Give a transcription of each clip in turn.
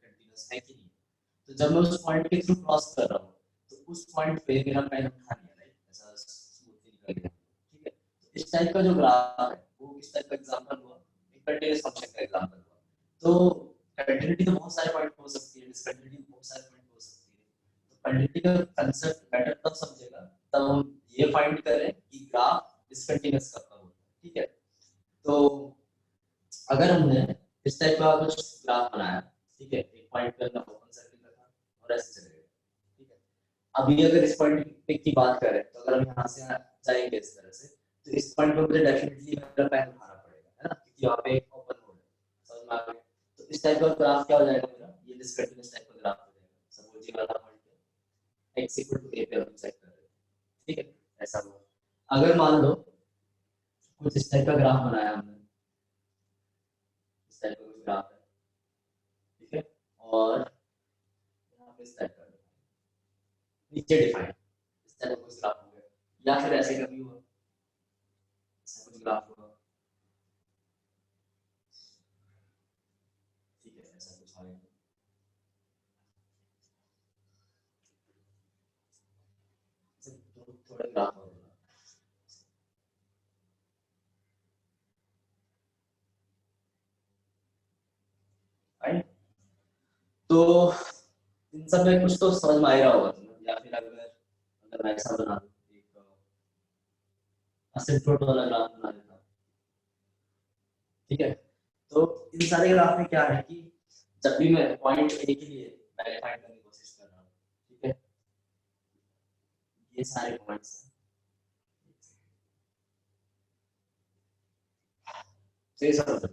Continuous है कि नहीं। तो जब मैं उस पॉइंट के थ्रू क्रॉस कर रहा हूँ तो उस पॉइंट पे मेरा पेन उठा नहीं है, राइट, ऐसा स्मूथली निकल गया, ठीक है। तो इस टाइप का जो ग्राफ है वो किस टाइप का एग्जांपल हुआ, एक कंटीन्यूअस फंक्शन का एग्जांपल हुआ। तो कंटिन्यूटी तो बहुत सारे पॉइंट हो सकती है, डिसकंटिन्यूटी बहुत सारे पॉइंट हो सकती है। तो कंटिन्यूटी का कांसेप्ट बेटर तब समझेगा तब हम ये फाइंड करें कि ग्राफ डिसकंटिन्यूअस कब होता है, ठीक है। तो अगर हमने इस टाइप का कुछ ग्राफ बनाया, ठीक है, एक पॉइंट पे हमने ओपन सर्किल रखा और ऐसे चलेगा, ठीक है। अभी अगर इस पॉइंट पे की बात करें तो अगर हम यहाँ से जाएंगे इस तरह से, तो इस पॉइंट पे मुझे डेफिनेटली मेरा पैन उठाना पड़ेगा, है ना, क्योंकि यहाँ पे एक ओपन मोड है, समझ में आ गया। तो इस टाइप का ग्राफ क्या हो जाएगा मेरा, ये डिसकंटिन्यूअस टाइप का ग्राफ हो जाएगा। सपोज ये वाला पॉइंट है x इक्वल टू a पे हम चेक कर रहे हैं, ठीक है, ऐसा हुआ। अगर मान लो कुछ इस टाइप का ग्राफ बनाया हमने, इस टाइप का कुछ ग्राफ है, ठीक है, और यहाँ पे इस टाइप का नीचे डिफाइन इस टाइप का कुछ ग्राफ हो गया, या फिर ऐसे कभी हुआ, ऐसा कुछ ग्राफ हुआ, ठीक है, ऐसा कुछ आएगा, थोड़ा ग्राफ होगा, राइट। तो इन सब में कुछ तो समझ में आ रहा होगा, या फिर अगर मैं ऐसा बना दूं, एक असिम्प्टोट वाला ग्राफ बना देता हूं, ठीक है। तो इन सारे ग्राफ में क्या है कि जब भी मैं पॉइंट ए के लिए वैल्यू फाइंड करने की कोशिश कर रहा हूँ, ठीक है, ये सारे पॉइंट्स हैं, सही समझ।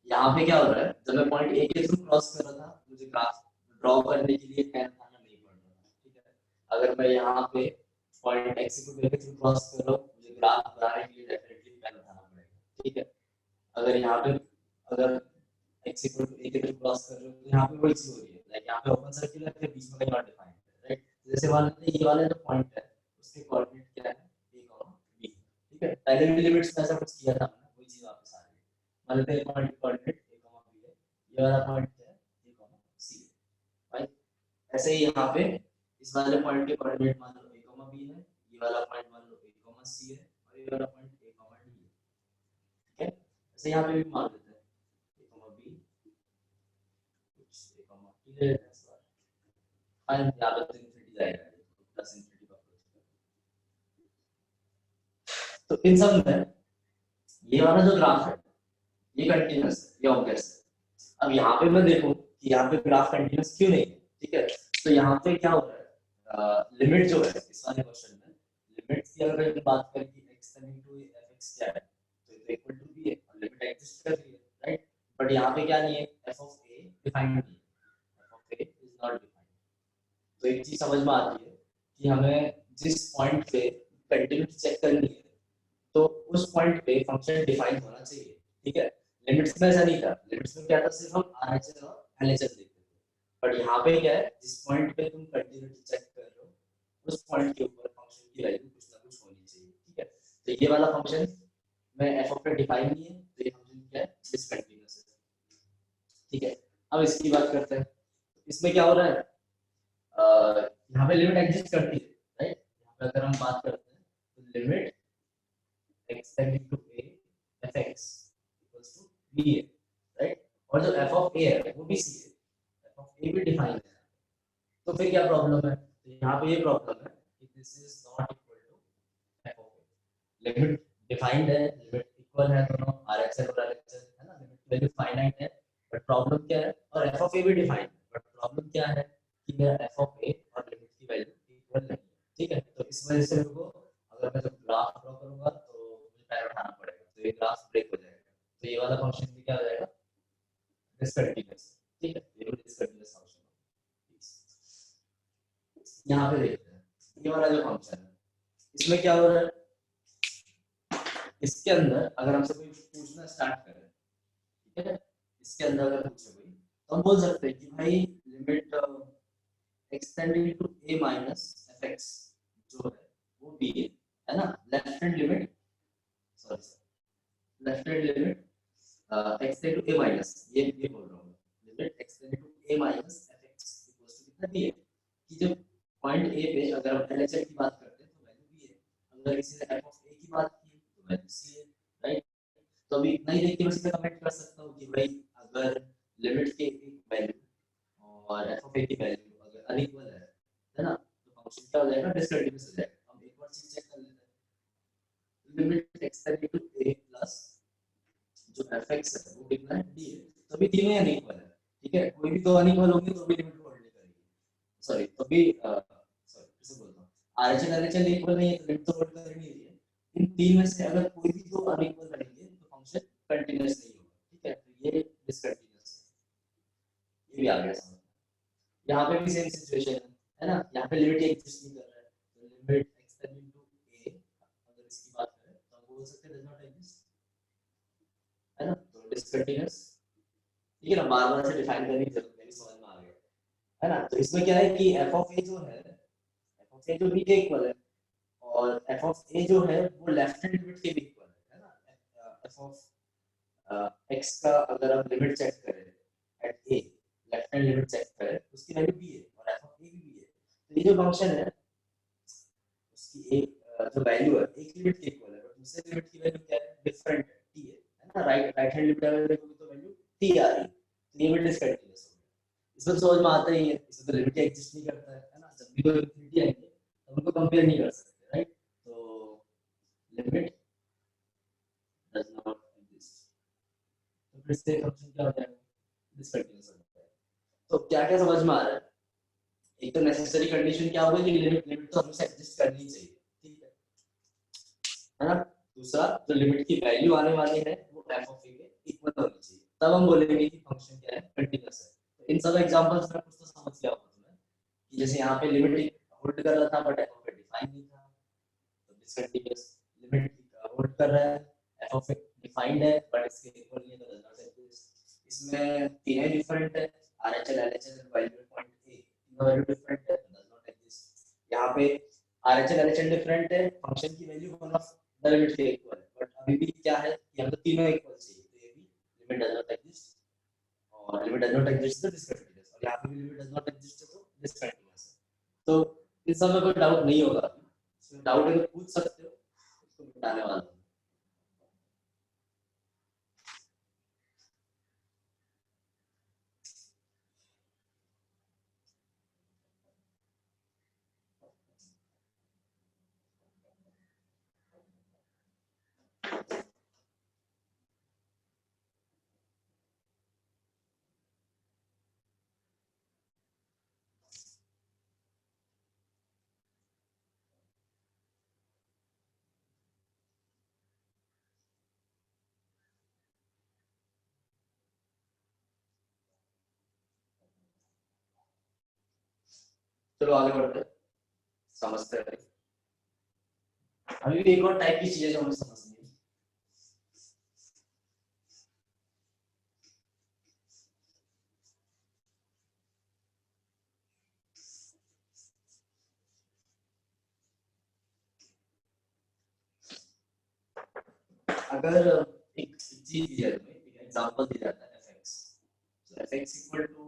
यहाँ पे क्या हो रहा है, जब मैं पॉइंट ए के थ्रू क्रॉस कर रहा था मुझे ग्राफ ड्रॉ करने के लिए पेन उठाना नहीं पड़ रहा था, ठीक है। अगर मैं यहाँ पे पॉइंट एक्स को के थ्रू क्रॉस कर रहा हूँ मुझे ग्राफ बनाने के लिए डेफिनेटली पेन उठाना पड़ेगा, ठीक है। अगर यहाँ पे अगर एक्स इक्वल टू ए के थ्रू क्रॉस कर रहे हो तो यहाँ पे वही चीज हो रही है, लाइक यहाँ पे ओपन सर्किल है फिर बीच में कहीं और डिफाइन है, राइट। जैसे मान लेते हैं ये वाला जो पॉइंट है उसके कोऑर्डिनेट क्या है, a b, ठीक है। पहले भी लिमिट्स में ऐसा कुछ किया था हमने, वही चीज वापस आ रही है। मान लेते हैं पॉइंट कोऑर्डिनेट a b है, ये वाला पॉइंट क्या है a c है, राइट। ऐसे ही यहाँ पे इस वाले पॉइंट के कोऑर्डिनेट मान लो a b है, ये वाला पॉइंट मान लो a c है और ये वाला पॉइंट a d है, ठीक है। ऐसे यहाँ पे भी मान लेते हैं a b कुछ a t है, फाइन यहाँ पे तो इनफिनिटी जाएगा, प्लस इनफिनिटी का तो इन सब में ये वाला जो ग्राफ है ये कंटीन्यूअस है, ये ऑब्वियस है। अब यहाँ पे मैं देखूं कि यहाँ पे ग्राफ कंटीन्यूअस क्यों नहीं है, ठीक है। तो यहाँ पे क्या हो रहा है, लिमिट जो है इस वाले क्वेश्चन में, लिमिट की अगर हम बात करें कि x टेंडिंग टू fx क्या है तो ये इक्वल टू b है और लिमिट एग्जिस्ट कर रही है, राइट। बट यहाँ पे क्या नहीं है, f of a डिफाइंड नहीं है, f of a is not defined. तो एक चीज समझ में आती है कि हमें जिस पॉइंट पे कंटिन्यूटी चेक करनी है तो उस पॉइंट पे फंक्शन डिफाइन होना चाहिए, ठीक है। लिमिट्स में ऐसा नहीं था, लिमिट्स में क्या था, सिर्फ हम RHS और LHS देखते थे। बट यहाँ पे क्या है, जिस पॉइंट पे तुम कंटिन्यूटी चेक कर रहे हो उस पॉइंट के ऊपर फंक्शन की वैल्यू कुछ ना कुछ होनी चाहिए, ठीक है। तो ये वाला फंक्शन में f ऑफ डिफाइन नहीं है तो ये फंक्शन क्या है, डिसकंटीन्यूअस है, ठीक है। अब इसकी बात करते हैं, इसमें क्या हो रहा है, यहाँ पे लिमिट एग्जिस्ट करती है, राइट। यहाँ पे अगर हम बात करते हैं तो limit x tending to a fx equals to b है, राइट। और जो f of a है वो भी c है, f of a भी डिफाइन है। तो फिर क्या प्रॉब्लम है, तो यहाँ पे ये प्रॉब्लम है कि this is not equal to f of a। Limit defined है, लिमिट इक्वल है दोनों RHS और LHS, है ना, लिमिट वैल्यू फाइनाइट है। बट प्रॉब्लम क्या है, और f of a भी डिफाइंड है, बट प्रॉब्लम क्या है कि मेरा f of a और लिमिट की वैल्यू इक्वल नहीं है, ठीक है। तो इस वजह से मेरे को अगर मैं जब ग्राफ ड्रॉ करूंगा तो मुझे पैर उठाना पड़ेगा, तो ये ग्राफ ब्रेक हो जाएगा। तो ये वाला फंक्शन भी क्या हो जाएगा, डिसकंटीन्यूअस, ठीक है। ये डिसकंटीन्यूअस फंक्शन यहाँ पे देखते हैं, ये वाला जो फंक्शन है इसमें क्या हो रहा है, इसके अंदर अगर हमसे कोई पूछना स्टार्ट करें, ठीक है, इसके अंदर अगर पूछे कोई तो हम बोल सकते हैं कि भाई limit extending to a minus fx जो है वो b है ना, left hand limit, sorry left hand limit x tend to a minus, ये बोल रहा हूँ, limit x tend to a minus fx equals to कितना b है कि जब पॉइंट a पे अगर हम LHS की बात करते हैं तो वैल्यू b है, अगर किसी ने f of a की बात की तो वैल्यू c है, राइट। तो अभी इतना ही देख के मैं सीधा कमेंट कर सकता हूँ कि भाई अगर लिमिट के एक वैल्यू और f of a की वैल्यू अगर अनइक्वल है ना, तो फंक्शन क्या हो जाएगा, डिसकंटीन्यूअस हो जाएगा। हम एक और चीज चेक कर लेते हैं, limit x tend to a plus जो fx है वो कितना है d है, तो अभी तीनों अनइक्वल है, ठीक है, कोई भी दो अनइक्वल होंगे तो भी लिमिट होल्ड नहीं करेगी, सॉरी तो भी सॉरी फिर से बोलता हूँ, RHS LHS इक्वल नहीं है तो लिमिट तो होल्ड कर नहीं रही है, इन तीन में से अगर कोई भी दो अनइक्वल रहेंगे तो फंक्शन कंटीन्यूअस नहीं होगा, ठीक है, तो ये डिसकंटीन्यूअस है, ये भी आ गया समझ। यहाँ पे भी सेम सिचुएशन है ना, यहाँ पे लिमिट एग्जिस्ट नहीं कर रहा है, तो limit x tend to a अगर इसकी बात करें तो हम बोल सकते हैं डज नॉट एग्जिस्ट, है ना, तो डिसकंटीन्यूअस, ठीक है ना, बार-बार से डिफाइन करने की जरूरत नहीं, समझ में आ गया, है ना। तो इसमें क्या है कि f of a जो है, f of a जो b के इक्वल है और f of a जो है वो लेफ्ट हैंड लिमिट के भी इक्वल है ना, f of x का अगर हम लिमिट चेक करें at a, left hand limit check करें उसकी वैल्यू b है और f of a भी b है, तो ये जो फंक्शन है उसकी एक जो वैल्यू है एक लिमिट के इक्वल है बट दूसरे लिमिट की वैल्यू क्या है, डिफरेंट है, t है ना, राइट हैंड लिमिट अगर देखोगे तो वैल्यू t आ रही है, तो ये भी डिसकंटीन्यूअस हो गया। इसमें समझ में आता ही है, इसमें तो लिमिट एग्जिस्ट नहीं करता है ना, जब भी कोई इंफिनिटी आएंगे तो उनको कंपेयर नहीं कर सकते, राइट। तो लिमिट डज नॉट एग्जिस्ट, तो फिर से फंक्शन क्या हो जाएगा, डिसकंटीन्यूअस हो जाएगा। तो क्या क्या समझ में आ रहा है, एक तो नेसेसरी कंडीशन क्या होगा कि लिमिट लिमिट तो हमेशा एग्जिस्ट करनी चाहिए, ठीक है ना। दूसरा जो लिमिट की वैल्यू आने वाली है वो f of a के इक्वल होनी चाहिए, तब हम बोलेंगे कि फंक्शन क्या है, कंटीन्यूअस है। तो इन सब एग्जांपल्स में कुछ तो समझ गया होगा तुम्हें कि जैसे यहाँ पे लिमिट होल्ड कर रहा था but f of a define नहीं था, तो डिसकंटीन्यूअस, लिमिट होल्ड कर रहा है, f of a डिफाइंड है बट इसके इक्वल नहीं है तो डज नॉट एग्जिस्ट। इसमें तीन डिफरेंट है, RHS LHS and value point a, तीनों वैल्यू डिफरेंट है, डज नॉट एग्जिस्ट। यहाँ पे RHS LHS डिफरेंट है, फंक्शन की value one of the limit के इक्वल है, बट अभी भी क्या है कि हम तो तीनों इक्वल चाहिए, तो ये भी लिमिट डज नॉट एग्जिस्ट, और लिमिट डज नॉट एग्जिस्ट तो डिसकंटीन्यूअस, और यहाँ पे भी लिमिट डज नॉट एग्जिस्ट है तो डिसकंटीन्यूअस है। तो इस सब में कोई डाउट नहीं होगा, इसमें डाउट है तो पूछ सकते हो, इसको मिटाने वाला हूं। चलो आगे बढ़ते हैं, समझते हैं। अभी भी एक और टाइप की चीजें जो हमें समझनी है, अगर एक चीज दी जाए, एक एग्जांपल दिया जाता है fx, so fx equal to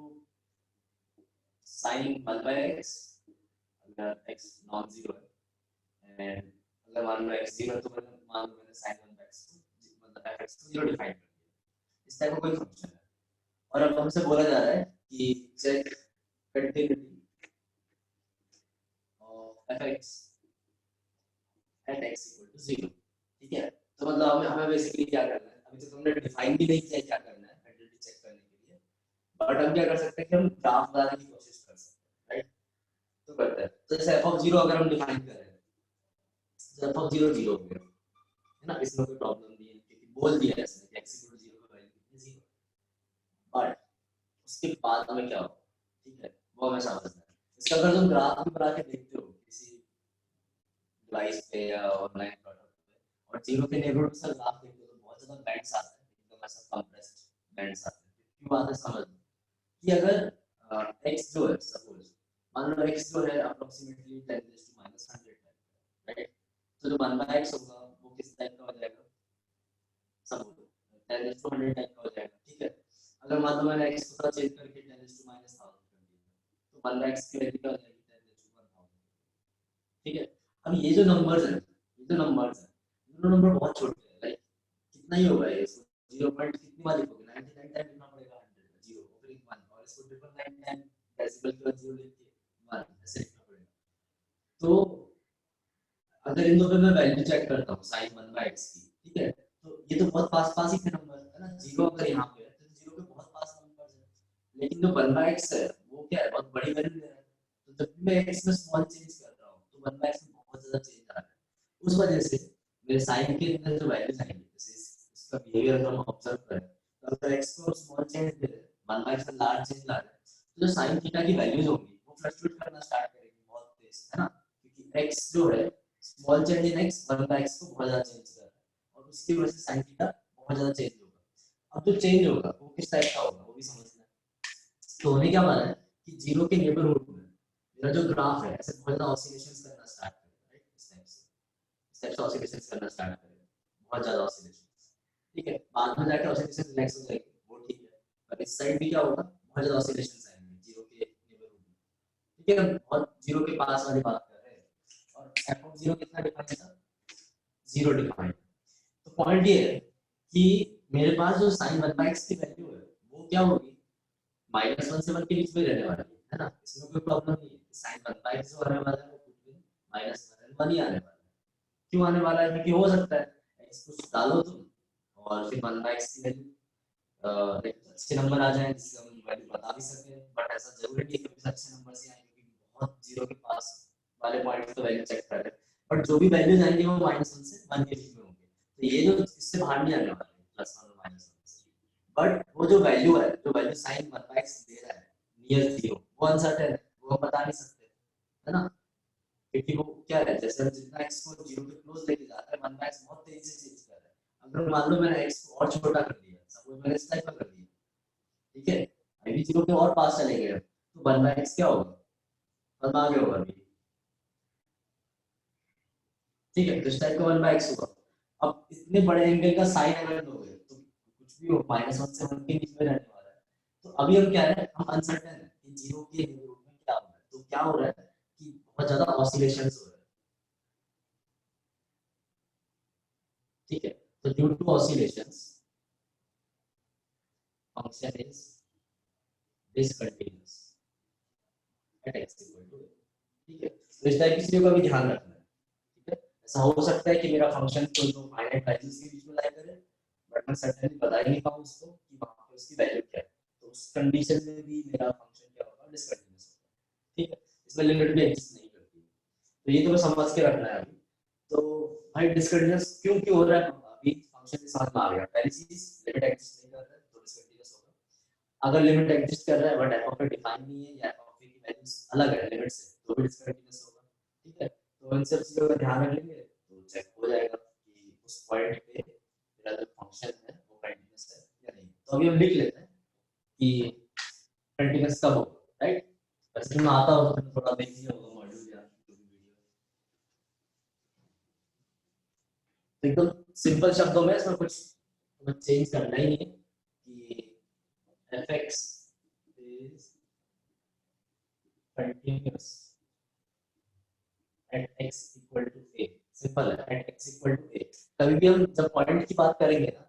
sin 1 by x, अगर x नॉन जीरो है, एंड अगर मान लो x जीरो है तो मतलब मान लो मैंने sin 1 by x मतलब fx को जीरो डिफाइन कर दिया, इस टाइप का कोई फंक्शन है, और अब हमसे बोला जा रहा है कि check continuity of fx at x equal to zero, ठीक है। तो मतलब हमें बेसिकली क्या करना है, अभी तो हमने डिफाइन भी नहीं किया क्या करना है कंटिन्यूटी चेक करने के लिए, बट हम क्या कर सकते हैं कि हम ग्राफ बनाने की कोशिश कर सकते हैं, राइट। तो करते हैं, तो जैसे f of 0 अगर हम डिफाइन करें तो f of 0 0 हो गया, है ना, इसमें कोई प्रॉब्लम नहीं है क्योंकि बोल दिया है इसने कि x इक्वल टू 0 का वैल्यू कितनी 0, बट उसके बाद में क्या होगा, ठीक है, वो हमें समझना है। इसका अगर तुम ग्राफ भी बना के देखते हो किसी डिवाइस पे या ऑनलाइन प्रोडक्ट पे और 0 के नेबरहुड से ग्राफ देखते हो तो बहुत ज्यादा बैंड्स आते हैं, एकदम ऐसा कंप्रेस्ड बैंड्स आते हैं, क्यों आते हैं समझ लो कि अगर x जो है सपोज मान लो x जो है अप्रोक्सीमेटली 10 to -100 है, राइट। तो जो 1 by x होगा वो किस टाइप का हो जाएगा, सपोज 10 to 100 टाइप का हो जाएगा, ठीक है। अगर मान लो मैंने x को थोड़ा चेंज करके 10 to -1000 कर दिया तो 1/x की वैल्यू क्या हो जाएगी 10 to 1000। ठीक है, अब ये जो नंबर्स है दोनों नंबर बहुत छोटे हैं, लाइक कितना ही होगा ये, 0 पॉइंट कितनी बार लिखोगे 99 टाइम लिखना पड़ेगा 100 0 फिर 1 और इसको 999 टाइम डेसिमल के बाद 0 लिख के 1 ऐसे लिखना पड़ेगा। तो अगर इन दोनों में वैल्यू चेक करता हूँ sin 1/x की, ठीक है, तो ये तो बहुत पास ही के नंबर है ना, 0 अगर यहाँ पे है तो 0 के बहुत पास नंबर है, लेकिन जो 1/x है वो क्या है, बहुत बड़ी वैल्यू दे रहा है। तो जब भी मैं x में स्मॉल चेंज कर रहा हूँ तो 1/x में बहुत ज्यादा चेंज आ रहा है, उस वजह से मेरे sin के अंदर जो वैल्यूज आएंगे, जैसे इसका बिहेवियर अगर हम ऑब्जर्व करें तो अगर x को स्मॉल चेंज दे रहे हैं 1/x में लार्ज चेंज ला रहे हैं, तो जो sin थीटा की वैल्यूज होंगी वो फ्लक्चुएट करना स्टार्ट करेगी बहुत तेज, है ना, क्योंकि x जो है small change in x 1/x को बहुत ज्यादा चेंज कर रहा है और उसकी वजह से sin थीटा बहुत ज्यादा चेंज होगा। अब जो चेंज होगा वो किस टाइप का होगा वो भी समझना है। तो होने क्या वाला है कि 0 के नेबरहुड में मेरा जो ग्राफ है ऐसे बहुत ज्यादा ऑसिलेशंस करना स्टार्ट करेगा, राइट, इस टाइप से ऑसिलेशंस करना स्टार्ट करेगा, बहुत ज्यादा ऑसिलेशंस। ठीक है, बाद में जाके ऑसिलेशन रिलैक्स हो जाएगी, वो ठीक है, पर इस साइड भी क्या होगा, बहुत ज्यादा ऑसिलेशंस आएंगे 0 के नेबरहुड में। ठीक है, बहुत 0 के पास वाली बात कर रहे हैं, और f of 0 कितना डिफाइन था, 0 डिफाइन। तो पॉइंट ये है कि मेरे पास जो sin 1/x की वैल्यू है वो क्या होगी, -1 से 1 के बीच में रहने वाली है ना, इसमें कोई प्रॉब्लम नहीं है। sin 1/x जो आने वाला है वो कुछ भी -1 1 ही आने वाला है। क्यों आने वाला है, क्योंकि हो सकता है x को डालो तुम और फिर 1/x की वैल्यू अच्छे नंबर आ जाए जिससे हम वैल्यू बता भी सकें, बट ऐसा जरूरी नहीं है कि अच्छे नंबर से आए, क्योंकि बहुत 0 के पास वाले पॉइंट्स तो वैल्यू चेक कर रहे हैं, बट जो भी वैल्यूज आएंगे वो -1 से 1 के बीच में होंगे, तो ये जो इससे बाहर नहीं आने वाले +1 और -1 से। बट वो जो वैल्यू है, जो वैल्यू sin 1/x दे रहा है नियर 0, वो अनसर्टेन है, वो हम बता नहीं सकते, है ना, क्योंकि वो क्या है, जैसे हम जितना x को 0 के क्लोज लेके जा रहे हैं 1/x बहुत तेजी से चेंज कर रहा है। अगर मान लो मैंने x को और छोटा कर दिया, सपोज मैंने इस टाइप का कर दिया, ठीक है, अभी 0 के और पास चले गए तो 1/x क्या होगा, 1 आ गया होगा अभी, ठीक है, तो इस टाइप का 1/x होगा। अब इतने बड़े एंगल का साइन अगर दोगे तो कुछ भी हो -1 से 1 के बीच में रहने वाला है। तो अभी हम क्या है, हम अनसर्टेन है कि 0 के नेबरहुड में क्या हो रहा है, तो क्या हो रहा है कि बहुत ज्यादा ऑसिलेशंस हो रहे हैं, ठीक है, तो due to oscillations function is discontinuous at x equal to a, ठीक है, तो इस टाइप की चीजों का भी ध्यान रखना है, ठीक है। ऐसा हो सकता है कि मेरा फंक्शन कोई तो फाइनाइट वैल्यूज के बीच में लाई करे, बट मैं सर्टेनली बता ही नहीं पाऊँ उसको कि वहां पे उसकी वैल्यू क्या है, तो उस कंडीशन में भी मेरा फंक्शन क्या होगा, डिसकंटिन्यूअस होगा, ठीक है, इसमें लिमिट भी एग्जिस्ट नहीं करती, तो ये तो समझ के रखना है अभी। तो भाई डिसकंटिन्यूअस क्यों क्यों हो रहा है, अभी फंक्शन के साथ में आ गया, पहली चीज लिमिट एग्जिस्ट नहीं कर रहा है तो डिसकंटिन्यूअस होगा। अगर लिमिट एग्जिस्ट कर रहा है but F of A define नहीं है या एफ ऑफ ए की वैल्यूज अलग है लिमिट से, तो भी डिसकंटिन्यूअस होगा, ठीक है, तो इन सब चीजों का ध्यान रखेंगे तो चेक हो जाएगा कि उस पॉइंट पे मेरा जो फंक्शन है वो कंटीन्यूअस है या नहीं। तो अभी हम लिख लेते हैं कि कंटीन्यूअस कब होगा, राइट, वैसे तुम्हें आता होगा तो थोड़ा देख लिया होगा मॉड्यूल या जो भी वीडियो, तो एकदम सिंपल शब्दों में इसमें कुछ चेंज करना ही नहीं है कि fx is continuous at x equal to a, simple है, at x equal to a। कभी भी हम जब पॉइंट की बात करेंगे ना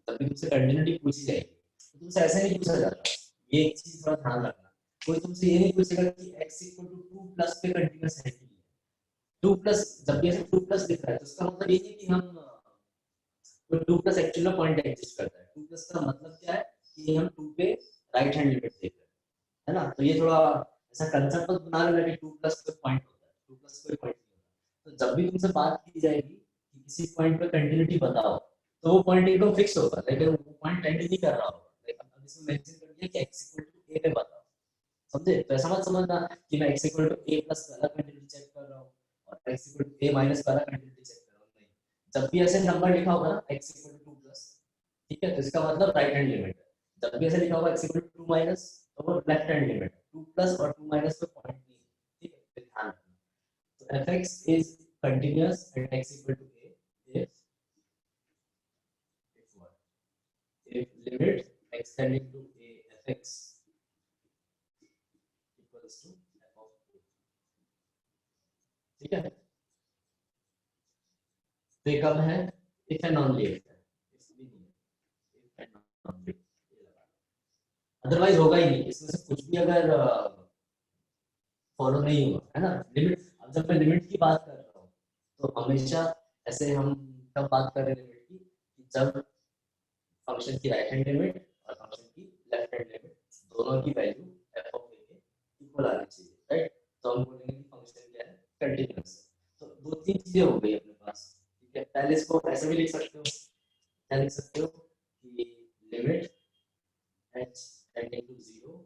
तभी तुमसे कंटिन्यूटी पूछी जाएगी, तो तुमसे ऐसे नहीं पूछा जाता, ये एक चीज थोड़ा ध्यान रखना, कोई तुमसे ये नहीं पूछेगा कि x equal to 2 प्लस पे कंटिन्यूअस है कि नहीं, 2 प्लस जब भी ऐसे 2 प्लस दिख रहा है तो इसका मतलब ये नहीं कि हम तो 2 प्लस एक्चुअल में पॉइंट एग्जिस्ट करता है, 2 प्लस का मतलब क्या है कि हम 2 पे राइट हैंड लिमिट देख रहे हैं, है ना, तो ये थोड़ा ऐसा कंसेप्ट मत बना लेना कि 2 प्लस कोई पॉइंट होता है, 2 प्लस कोई पॉइंट नहीं होता। तो जब भी तुमसे बात की जाएगी कि किसी पॉइंट पे कंटिन्यूटी बताओ तो वो पॉइंट एकदम फिक्स होगा, लेकिन वो पॉइंट टेंड नहीं कर रहा होगा, लेकिन अब इसमें मेंशन कर दिया कि x इक्वल टू a पे बताओ, समझे, तो ऐसा मत समझना कि मैं x equal to a plus वाला कंटिन्यूटी चेक कर रहा हूँ और x equal to a minus वाला कंटिन्यूटी चेक कर रहा हूँ, नहीं, जब भी ऐसे नंबर लिखा होगा ना x इक्वल टू 2 प्लस, ठीक है, तो इसका मतलब राइट हैंड लिमिट है, जब भी ऐसे लिखा होगा x इक्वल टू 2 माइनस तो वो लेफ्ट हैंड लिमिट है, 2 प्लस और 2 माइनस पे पॉइंट नहीं है, ठीक है, तो ध्यान रखना। तो fx is continuous at x equal to a if limit x extending to a fx equals to f of a, ठीक है। तो ये कब है, इफ एंड ओनली इफ है, इसमें नहीं है, इफ एंड ओनली, अदरवाइज होगा ही नहीं, इसमें से कुछ भी अगर फॉलो नहीं हुआ है ना लिमिट। अब जब मैं लिमिट की बात कर रहा हूँ तो हमेशा ऐसे हम तब बात कर रहे हैं लिमिट की कि जब फंक्शन की राइट हैंड लिमिट और फंक्शन की लेफ्ट हैंड लिमिट दोनों की वैल्यू एफ ऑफ ए के इक्वल आनी चाहिए, राइट। तो हम बोलेंगे कि फंक्शन क्या है, कंटीन्यूअस। तो दो तीन चीजें हो गई अपने पास, ठीक है। पहले इसको ऐसे भी लिख सकते हो, क्या लिख सकते हो कि limit h tending to 0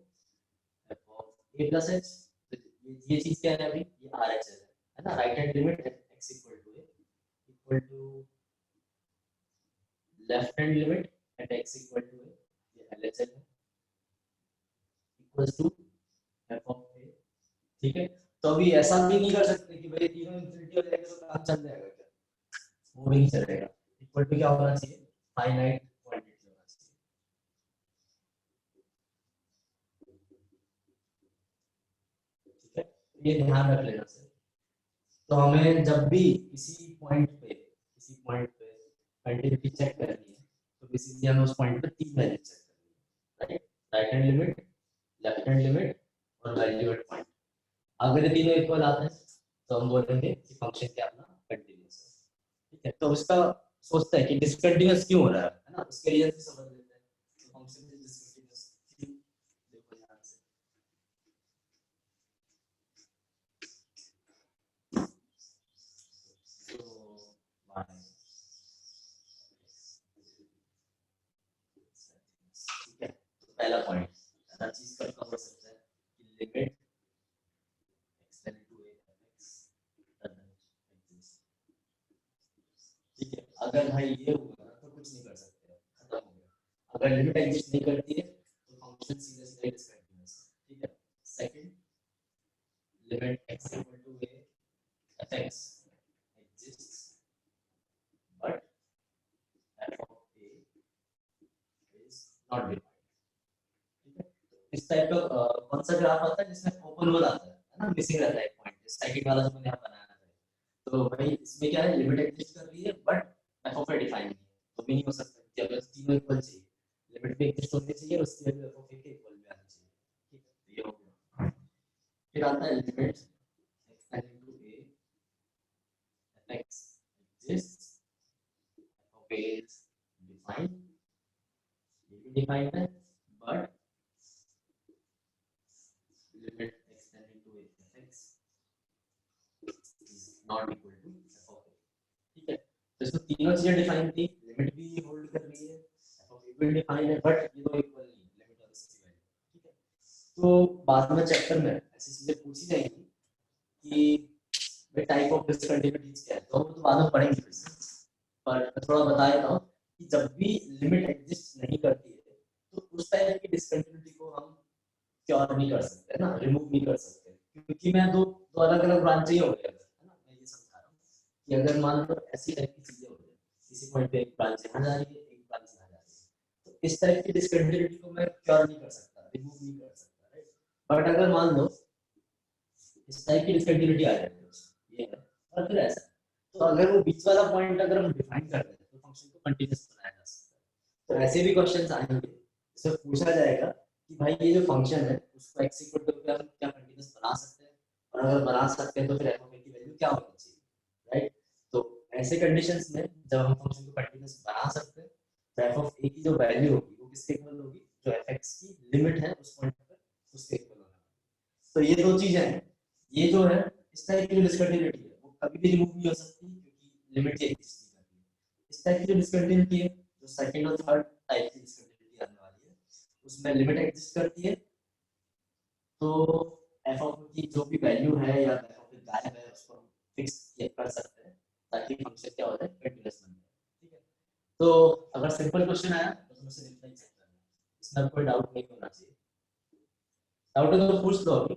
f of a plus h, ये चीज क्या है अभी, ये RHS है ना, right hand limit x equal to left hand limit at x equal to a, ये LHS है, equal to f of a, ठीक है। तो अभी ऐसा भी नहीं कर सकते कि भाई तीनों इंफिनिटी हो जाएगा तो काम चल जाएगा, क्या वो भी नहीं चलेगा। इक्वल टू क्या होना चाहिए, फाइनाइट क्वांटिटी होना चाहिए, ठीक है। ये ध्यान रख लेना सर। तो हमें जब भी किसी पॉइंट पे कंटिन्यूटी चेक करनी है तो बेसिकली हमें उस पॉइंट पे तीन वैल्यू चेक करनी है, right. Right hand limit, left hand limit और वैल्यू एट पॉइंट। अगर ये तीनों इक्वल आते हैं तो हम बोलेंगे कि फंक्शन क्या अपना कंटीन्यूअस है, ठीक है। तो उसका सोचते हैं कि डिसकंटीन्यूअस क्यों हो रहा है ना, उसके रीजन से समझ लेते हैं। तो फंक्शन डिसकंटीन्यूअस क्यों, देखो ध्यान से। ठीक है, तो पहला पॉइंट हर चीज का कवर सकता है कि limit extend to a fx, ठीक है। अगर भाई ये हुआ ना तो कुछ नहीं कर सकते, खत्म हो गया। अगर लिमिट एग्जिस्ट नहीं करती है तो फंक्शन सीधे सीधे डिसकंटीन्यूअस, ठीक है। Second, limit x equal to a fx exists but f of a is not defined, ठीक है। इस टाइप का कौन सा ग्राफ आता है जिसमें ओपन होल आता है ना, मिसिंग रहता है एक पॉइंट, सेकंड वाला जो मैंने यहाँ बनाया था। तो भाई इसमें क्या है, लिमिट एग्जिस्ट कर रही है but F of A define नहीं है, तो भी नहीं हो सकता कि अगर तीनों इक्वल चाहिए, लिमिट भी एग्जिस्ट होनी चाहिए और उसकी वैल्यू एफ ऑफ ए के इक्वल भी आनी चाहिए, ठीक है। ये हो गया। फिर आता है limit extending to a fx exists, f of a is defined, ये भी डिफाइंड है but limit extending to a fx is not equal to f of a, ठीक है। तो इसमें तीनों चीजें डिफाइन थी, लिमिट भी होल्ड कर रही है, f of a भी डिफाइन है बट ये दो इक्वल नहीं, लिमिट और इसकी वैल्यू, ठीक है। तो बाद में चैप्टर में ऐसी चीजें पूछी जाएंगी कि टाइप ऑफ डिसकंटिन्यूटीज क्या है, तो हम तो बाद में पढ़ेंगे फिर से। पर मैं थोड़ा बता देता हूँ कि जब भी लिमिट एग्जिस्ट नहीं करती है तो उस टाइप की डिसकंटिन्यूटी को हम क्योर नहीं कर सकते ना, रिमूव नहीं कर सकते, क्योंकि मैं दो दो अलग अलग ब्रांच ही हो गया है ना। मैं ये समझा रहा हूँ कि अगर मान लो ऐसी टाइप की चीजें हो रही है, किसी पॉइंट पे एक ब्रांच यहाँ जा रही है, एक ब्रांच यहाँ जा रही है, तो इस टाइप की डिसकंटिन्यूटी को मैं क्योर नहीं कर सकता, रिमूव नहीं कर सकता, राइट। बट अगर मान लो इस टाइप की डिसकंटिन्यूटी आ जाती है, ये है और फिर ऐसा, तो अगर वो बीच वाला पॉइंट अगर हम डिफाइन कर दें तो फंक्शन को कंटीन्यूअस बनाया जा सकता है। तो ऐसे भी क्वेश्चंस आएंगे इसमें पूछा जाएगा कि भाई ये जो फंक्शन है उसको x इक्वल टू क्या हम क्या कंटीन्यूअस बना सकते हैं, और अगर बना सकते हैं तो फिर f ऑफ a की वैल्यू क्या होनी चाहिए, राइट। तो ऐसे कंडीशंस में जब हम फंक्शन को कंटीन्यूअस बना सकते हैं तो f ऑफ a की जो वैल्यू होगी वो किसके इक्वल होगी, जो fx की लिमिट है उस पॉइंट पर उसके इक्वल होगा। तो ये दो चीजें हैं, ये जो है इस टाइप की जो डिसकंटिन्यूटी है वो कभी भी रिमूव नहीं हो सकती क्योंकि लिमिट ही एग्जिस्ट नहीं करती है। इस टाइप की जो डिसकंटिन्यूटी है, जो सेकंड और थर्ड टाइप की डिसकंटिन्यूटी आने वाली है, उसमें लिमिट एग्जिस्ट करती है तो एफ ऑफ की जो भी वैल्यू है या एफ ऑफ गायब है उसको हम फिक्स कर सकते हैं ताकि फंक्शन क्या हो जाए, कंटीन्यूअस बन जाए, ठीक है। तो अगर सिंपल क्वेश्चन आया तो उसमें से इतना ही चेक करना है, इसमें कोई डाउट नहीं होना चाहिए। डाउट है तो पूछ लो अभी।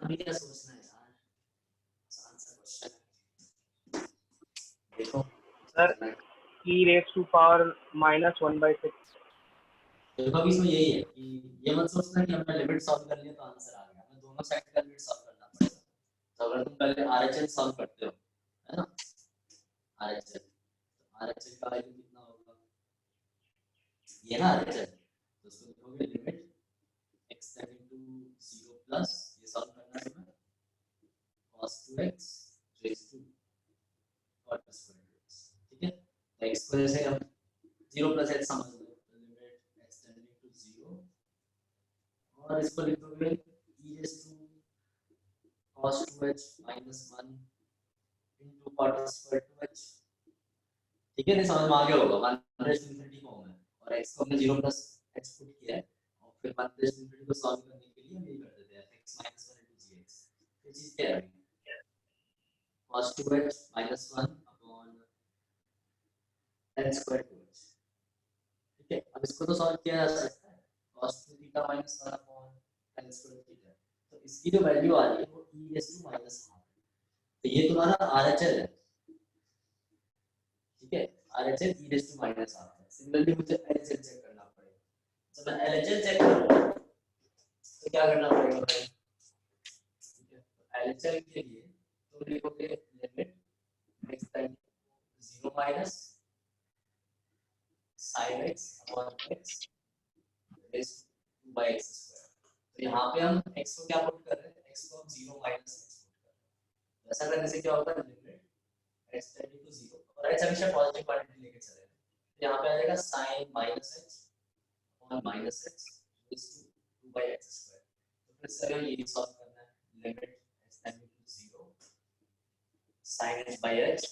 अभी क्या सोचना है यार, आसान सा क्वेश्चन देखो sir e raised to power -1/6। देखो अभी इसमें यही है कि ये मत सोचना कि हमने लिमिट सॉल्व कर लिया तो आंसर आ गया, हमें दोनों साइड का लिमिट सॉल्व करना पड़ेगा। तो अगर तुम पहले आरएचएल सॉल्व करते हो, है ना, आरएचएल, तो आरएचएल का वैल्यू कितना होगा, ये ना आरएचएल, तो उसको लिखोगे limit x tending to 0 plus ये सॉल्व करना है तुम्हें cos 2x raised to cot square x, ठीक है। तो x को जैसे हम 0 प्लस h समझ लो, तो लिमिट x टेंडिंग टू 0 और इसको लिखोगे e raised to cos 2h minus 1 into cot square 2h, ठीक है। नहीं समझ में आ गया होगा, 1 raised to infinity फॉर्म है और x को हमने 0 प्लस h पुट किया है और फिर 1 raised to infinity को सॉल्व करने के लिए हम ये कर देते हैं x minus 1 into gx। ये चीज क्या है, cos 2h minus 1 upon tan square 2h, ठीक है। अब इसको तो सॉल्व किया जा सकता है, cos 2 theta minus 1 upon tan square theta, तो इसकी जो वैल्यू आ रही है वो e raised to minus half, तो ये तुम्हारा RHL है, ठीक है। RHL e raised to minus half है। सिमिलरली मुझे LHL चेक करना पड़ेगा, जब मैं LHL चेक करूंगा तो क्या करना पड़ेगा भाई, ठीक है। तो LHL के लिए तो लिखोगे limit x tending 0 minus sin x upon x raised to by x square, तो यहाँ पे हम x को क्या पुट कर रहे हैं, x को हम 0 माइनस x पुट कर रहे हैं। ऐसा करने से क्या होगा, लिमिट x टेंडिंग टू 0 और h हमेशा पॉजिटिव क्वांटिटी लेके चले, यहाँ पे आ जाएगा sin माइनस x और minus x raised to 2 by x square, तो फिर से हमें ये सॉल्व करना है, limit x tending to 0 sin h by h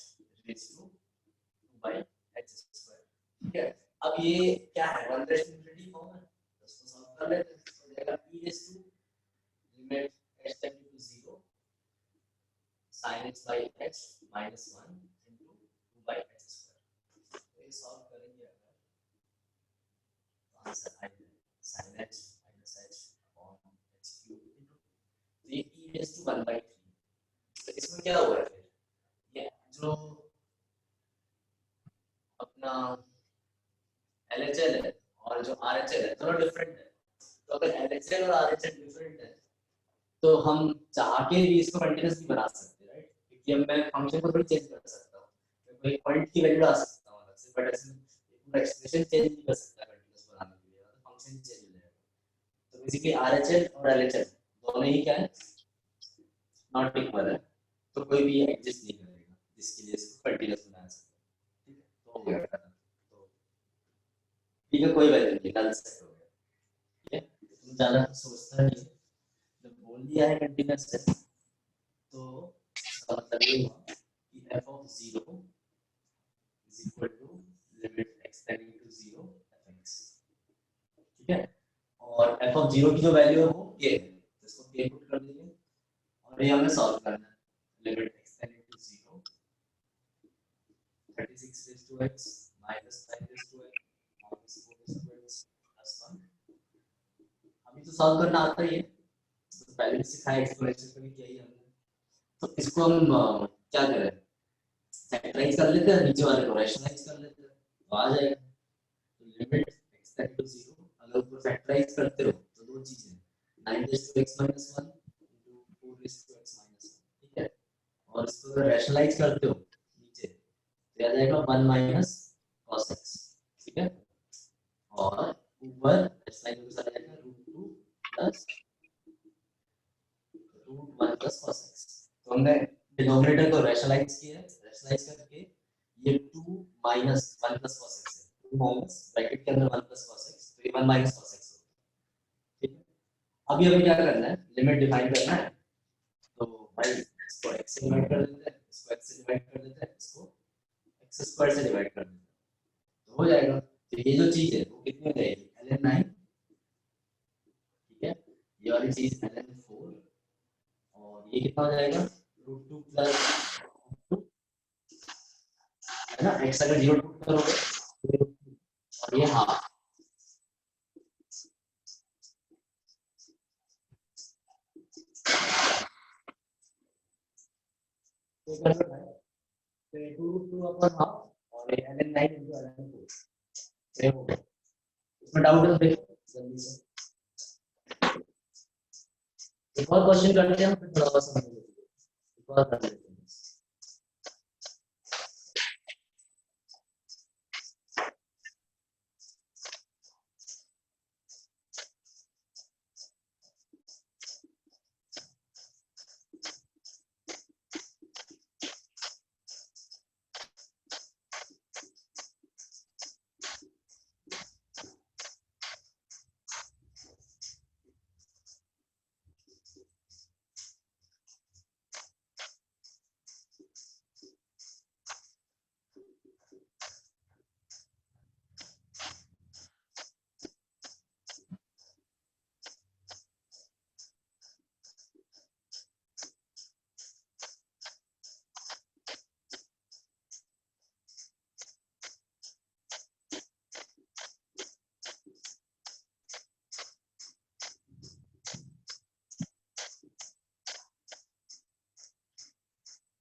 raised to 2 by x square, ठीक है। अब ये क्या है, 1 raised to infinity फॉर्म है, तो इसको सॉल्व कर लेते हैं। तो जाएगा e raised to limit h tending to 0 sin h by h minus 1 into 2 by x square, तो ये सॉल्व करेंगे अगर तो आंसर आएगा sin h minus h upon h cube into, तो ये e raised to 1 by 3, तो इसमें क्या हुआ है फिर, ये जो अपना LHL है और जो RHL है दोनों डिफरेंट है, तो अगर LHL और RHL डिफरेंट है तो हम चाह के भी इसको कंटीन्यूअस नहीं बना सकते, राइट, क्योंकि अब मैं फंक्शन को थोड़ी चेंज कर सकता हूँ, मैं कोई पॉइंट की वैल्यू डाल सकता हूँ अलग से, बट ऐसे पूरा एक्सप्रेशन चेंज नहीं कर सकता कंटीन्यूअस बनाने के लिए, तो फंक्शन चेंज हो जाएगा। तो बेसिकली RHL और LHL दोनों ही क्या है, नॉट इक्वल है, तो कोई भी एग्जिस्ट नहीं करेगा जिसके लिए इसको कंटीन्यूअस बनाया सकता है, ठीक है। तो हो गया, तो ठीक है, कोई वैल्यू नहीं, नल सेट हो गया, ठीक है। तुम ज्यादा सोचता नहीं, जब बोल दिया है कंटीन्यूअस है तो इसका मतलब ये हुआ कि f of 0 is equal to limit x tending to 0 fx, ठीक है। और f of 0 की जो वैल्यू है वो k है, तो इसको k पुट कर देंगे और ये हमें सॉल्व करना है, limit x tending to 0 36 raised to x minus 9 raised to x minus 4 raised to x plus 1, अभी तो सॉल्व करना आता ही है, तो पहले भी सिखाया एक्सपोनेंशियल का भी किया ही हमने, तो इसको हम क्या करें, फैक्टराइज कर लेते हैं, नीचे वाले को रैशनलाइज कर लेते हैं तो आ जाएगा, तो लिमिट x टेंडिंग टू 0 अगर ऊपर फैक्टराइज करते हो तो दो चीजें, 9 raised to x minus 1 into 4 raised to x minus 1, ठीक है। और इसको अगर रैशनलाइज करते हो नीचे तो आ जाएगा 1 minus cos x, ठीक है। और ऊपर रैशनलाइज हो जाएगा √2 प्लस √1 plus cos x, तो हमने डिनोमिनेटर को रैशनलाइज किया, रैशनलाइज करके ये 2 minus 1 plus cos x है, 2 माइनस ब्रैकेट के अंदर 1 plus cos x, तो ये 1 minus cos x होगा, ठीक है। अभी हमें क्या करना है, लिमिट डिफाइन करना है, तो भाई इसको x से डिवाइड कर देते हैं, इसको x से डिवाइड कर देते हैं, इसको x स्क्वायर से डिवाइड कर देते हैं, तो हो जाएगा। तो ये जो चीज है वो कितनी हो जाएगी, ln 9, ठीक है। ये वाली चीज ln 4 और ये कितना हो जाएगा √2 प्लस है ना, x अगर 0 पुट करोगे और ये हाफ, सेकंड है तो 2√2/2 और ln 9 into ln 4 सेम होगा। इसमें डाउट है तो देखो जल्दी से एक और क्वेश्चन करते हैं फिर थोड़ा सा समझ लेते हैं। एक और कर लेते हैं।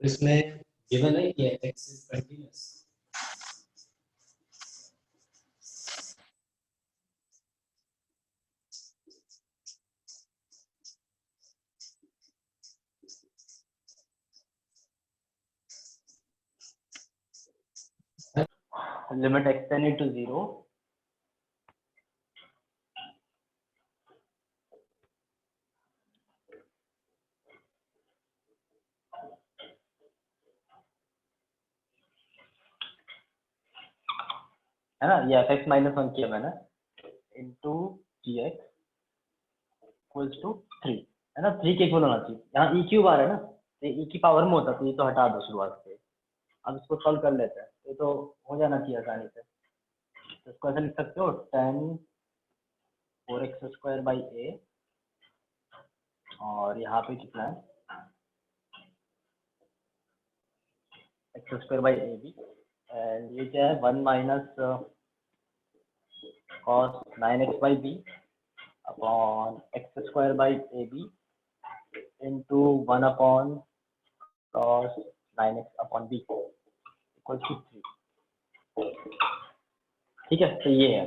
इसमें गिवन है कि x is continuous limit x tending to 0 है ना, ये fx -1 किया मैंने into gx इक्वल्स टू 3 है ना, 3 के इक्वल होना चाहिए। यहाँ e क्यूब आ रहा है ना, तो e की पावर में होता तो ये तो हटा दो शुरुआत से। अब इसको सॉल्व कर लेते हैं, ये तो हो जाना चाहिए आसानी से। तो इसको ऐसे लिख सकते हो 10 4x² a और यहाँ पे कितना है x² ab एंड ये क्या है 1 minus cos 9x/b upon x² ab into 1 upon cos 9x/b equal to 3। ठीक है, तो ये है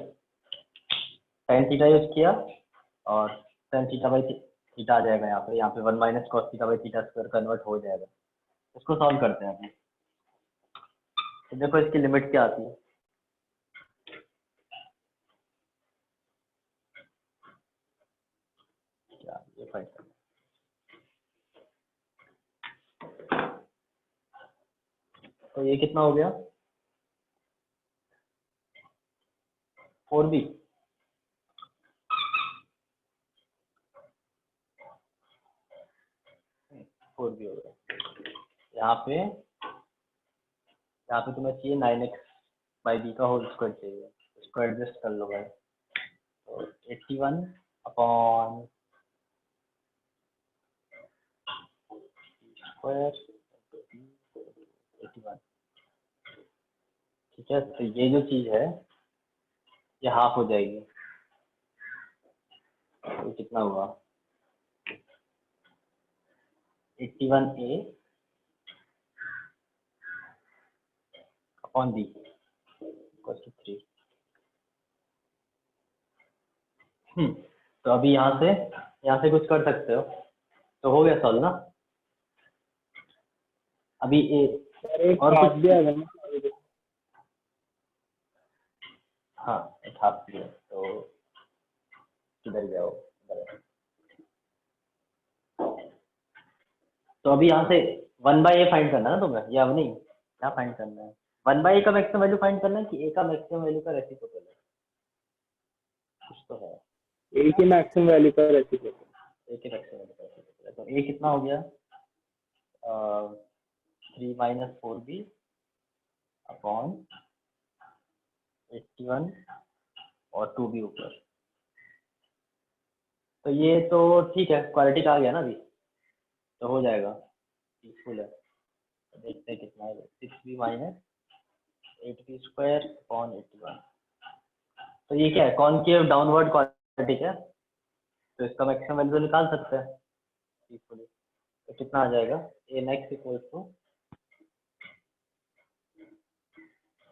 tan थीटा यूज किया और tan थीटा आ जाएगा यहाँ पे 1 माइनस cos थीटा/थीटा² कन्वर्ट हो जाएगा। इसको सॉल्व करते हैं अभी। तो देखो इसकी लिमिट क्या आती है। क्या ये फाइंड करना है। तो ये कितना हो गया 4b 4b हो गया। यहाँ पे तुम्हें चाहिए 9x/b का होल स्क्वायर चाहिए, इसको एडजस्ट कर लो भाई। तो 81 अपॉन स्क्वायर 81। ठीक है, तो ये जो चीज है ये हाफ हो जाएगी। तो कितना हुआ 81a upon b equal to 3। तो अभी यहाँ से कुछ कर सकते हो, तो हो गया सॉल्व ना। अभी एक और हाफ कुछ भी आ गया ना। हाँ एक हाफ दिया, तो किधर गया वो। तो अभी यहाँ से 1/a फाइंड करना है ना तुम्हें, या नहीं क्या फाइंड करना है। 1/a का मैक्सिमम वैल्यू फाइंड करना है कि a का मैक्सिमम वैल्यू का रेसिप्रोकल है, कुछ तो है। ए की मैक्सिमम वैल्यू का रेसिप्रोकल, a के मैक्सिमम वैल्यू का रेसिप्रोकल है। तो a कितना हो गया 3 माइनस 4b अपॉन 81 और 2b ऊपर। तो ये तो ठीक है, क्वाड्रेटिक आ गया ना अभी, तो हो जाएगा पीसफुल है। तो देखते हैं कितना है 6b माइनस 8b² अपॉन 81। तो ये क्या है कॉनकेव डाउनवर्ड क्वाड्रेटिक है, तो इसका मैक्सिमम वैल्यू निकाल सकते हैं पीसफुली। तो कितना आ जाएगा a max equal to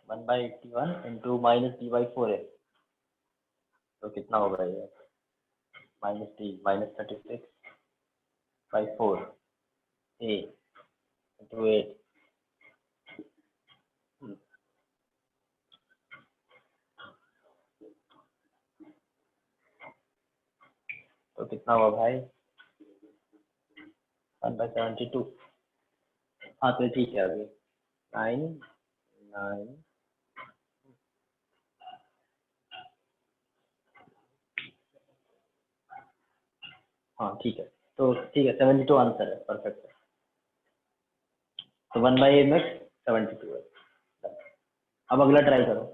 1/81 into -d/4a, तो कितना होगा ये? -36/4a into 8। तो कितना हुआ भाई? 1/72। हाँ तो ठीक है, अभी 9 हाँ ठीक है, तो ठीक है 72 आंसर है, परफेक्ट है। तो 1/8 में 72 है। अब अगला ट्राई करो।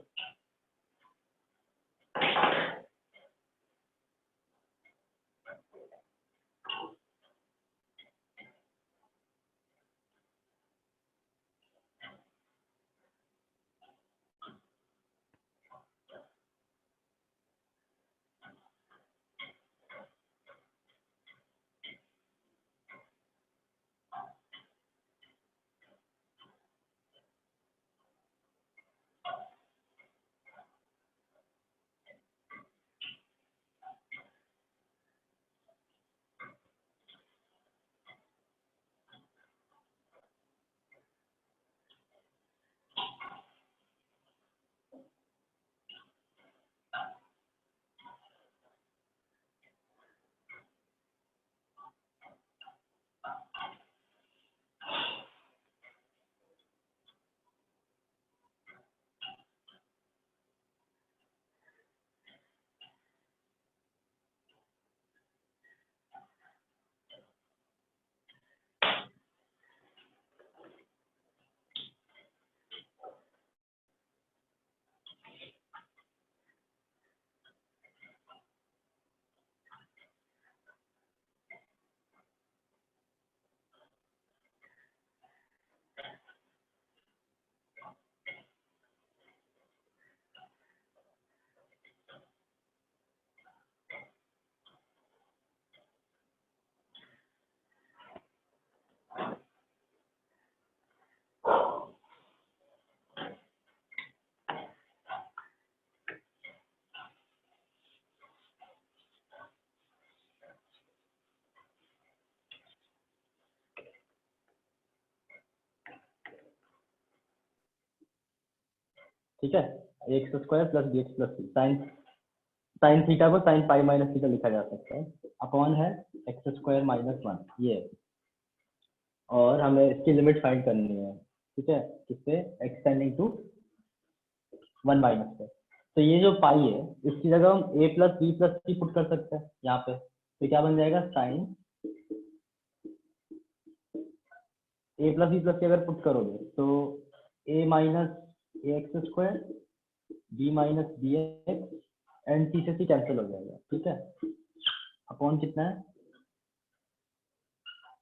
ठीक है, x square plus b x plus c, sine theta को साइन पाई माइनस थीटा लिखा जा सकता है, अपॉन है एक्स स्क्वायर -1 ये, और हमें इसकी लिमिट फाइंड करनी है। ठीक है, किससे? एक्स टेंडिंग टू 1 माइनस पे। तो ये जो पाई है इसकी जगह हम a plus b plus c put कर सकते हैं यहाँ पे, तो क्या बन जाएगा? Sine a plus b plus c अगर पुट करोगे तो a minus a x square, b minus b x and c से सी कैंसिल हो जाएगा। ठीक है, अपॉन कितना है?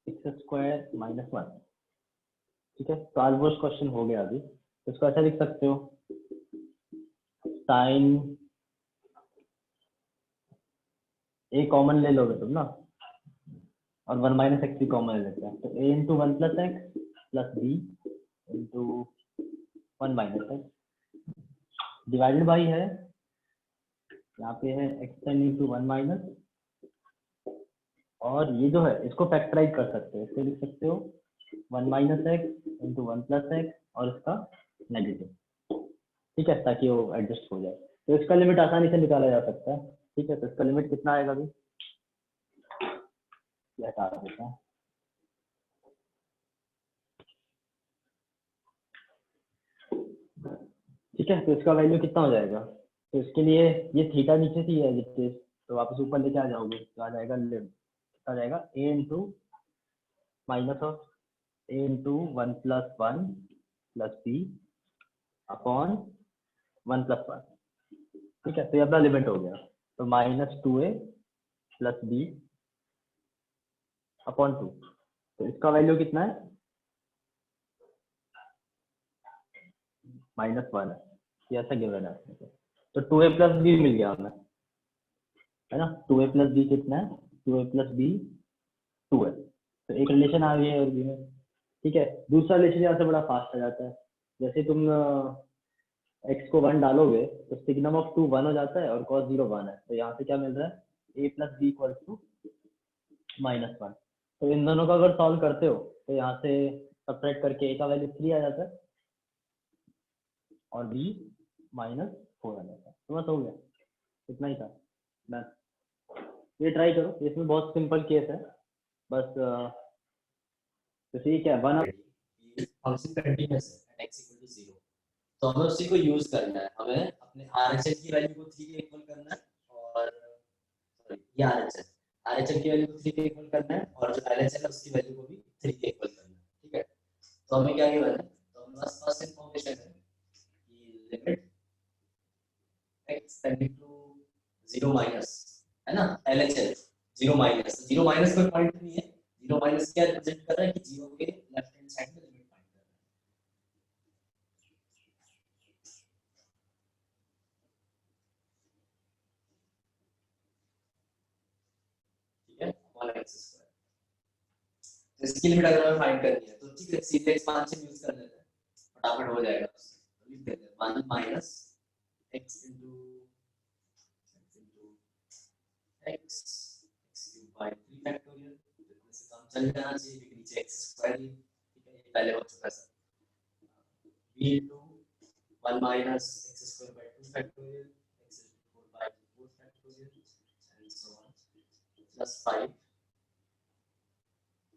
X square -1। ठीक है, तो ऑलमोस्ट क्वेश्चन हो गया अभी। तो इसको ऐसा लिख सकते हो, साइन ए कॉमन ले लोगे तुम ना, और 1 माइनस एक्स भी कॉमन ले लेते हैं, तो a into 1 plus x plus b into 1 minus x divided by है, यहाँ पे है एक्स इंटू 1 माइनस, और ये जो है इसको फैक्टराइज कर सकते हो, इसको लिख सकते हो 1 minus x into 1 plus x और इसका नेगेटिव। ठीक है, ताकि वो एडजस्ट हो जाए। तो इसका लिमिट आसानी से निकाला जा सकता है। ठीक है, तो इसका लिमिट कितना आएगा अभी? ये हटा देता है। ठीक है, तो इसका वैल्यू कितना हो जाएगा? तो इसके लिए ये थीटा नीचे से ही है जितने, तो वापस ऊपर लेके आ जाओगे तो आ जाएगा आ जाएगा a इंटू minus of a into 1 plus 1 plus b upon 1 plus 1। ठीक है, तो ये अपना लिमिट हो गया, तो -2a प्लस बी अपॉन 2। तो इसका वैल्यू कितना है? -1 है, ये ऐसा गिवन है। तो 2a प्लस बी मिल गया हमें, है ना? 2a प्लस बी कितना है? 2a प्लस बी 2 है, तो एक रिलेशन आ गया है और बी में। ठीक है, दूसरा रिलेशन यहाँ से बड़ा फास्ट आ जाता है। जैसे तुम x को 1 डालोगे तो सिग्नम ऑफ 2 1 हो जाता है और cos 0 1 है, तो यहाँ से क्या मिल रहा है a plus b equal to -1। तो इन दोनों का अगर सॉल्व करते हो तो यहाँ से सब्ट्रैक्ट करके a का वैल्यू 3 आ जाता है और b -4 आ जाता है। तो बस हो गया, इतना ही था। मैं ये ट्राई करो, इसमें बहुत सिंपल केस है बस। जैसे ये क्या है 1 फंक्शन कंटीन्यूअस है एट x इक्वल टू 0, तो हमें उसी को यूज करना है। हमें अपने RHS की वैल्यू को 3 के इक्वल करना है और सॉरी ये RHS की वैल्यू को 3 के इक्वल करना है और जो LHS है उसकी वैल्यू को भी 3 के इक्वल करना है। ठीक है, तो हमें क्या गिवन है, तो हमारे पास फर्स्ट इंफॉर्मेशन है कि limit x tending to 0 minus है ना, LHS 0 माइनस, 0 माइनस कोई पॉइंट नहीं है, 0 माइनस क्या रिप्रेजेंट कर रहा है कि 0 के लेफ्ट हैंड साइड में लिमिट फाइंड कर रहा है। ठीक है, 1x स्क्वायर, तो इसकी लिमिट अगर हमें फाइंड करनी है तो ठीक है सीधे एक्सपांशन यूज कर लेते हैं, फटाफट हो जाएगा। तो लिख देते हैं 1 minus x into x cube by 3 factorial, इतने से काम चल जाना चाहिए क्योंकि नीचे x स्क्वायर ही, ठीक है, ये पहले हो चुका है। b into 1 minus x square by 2 factorial, x is 4 by 4 factorial and so on plus 5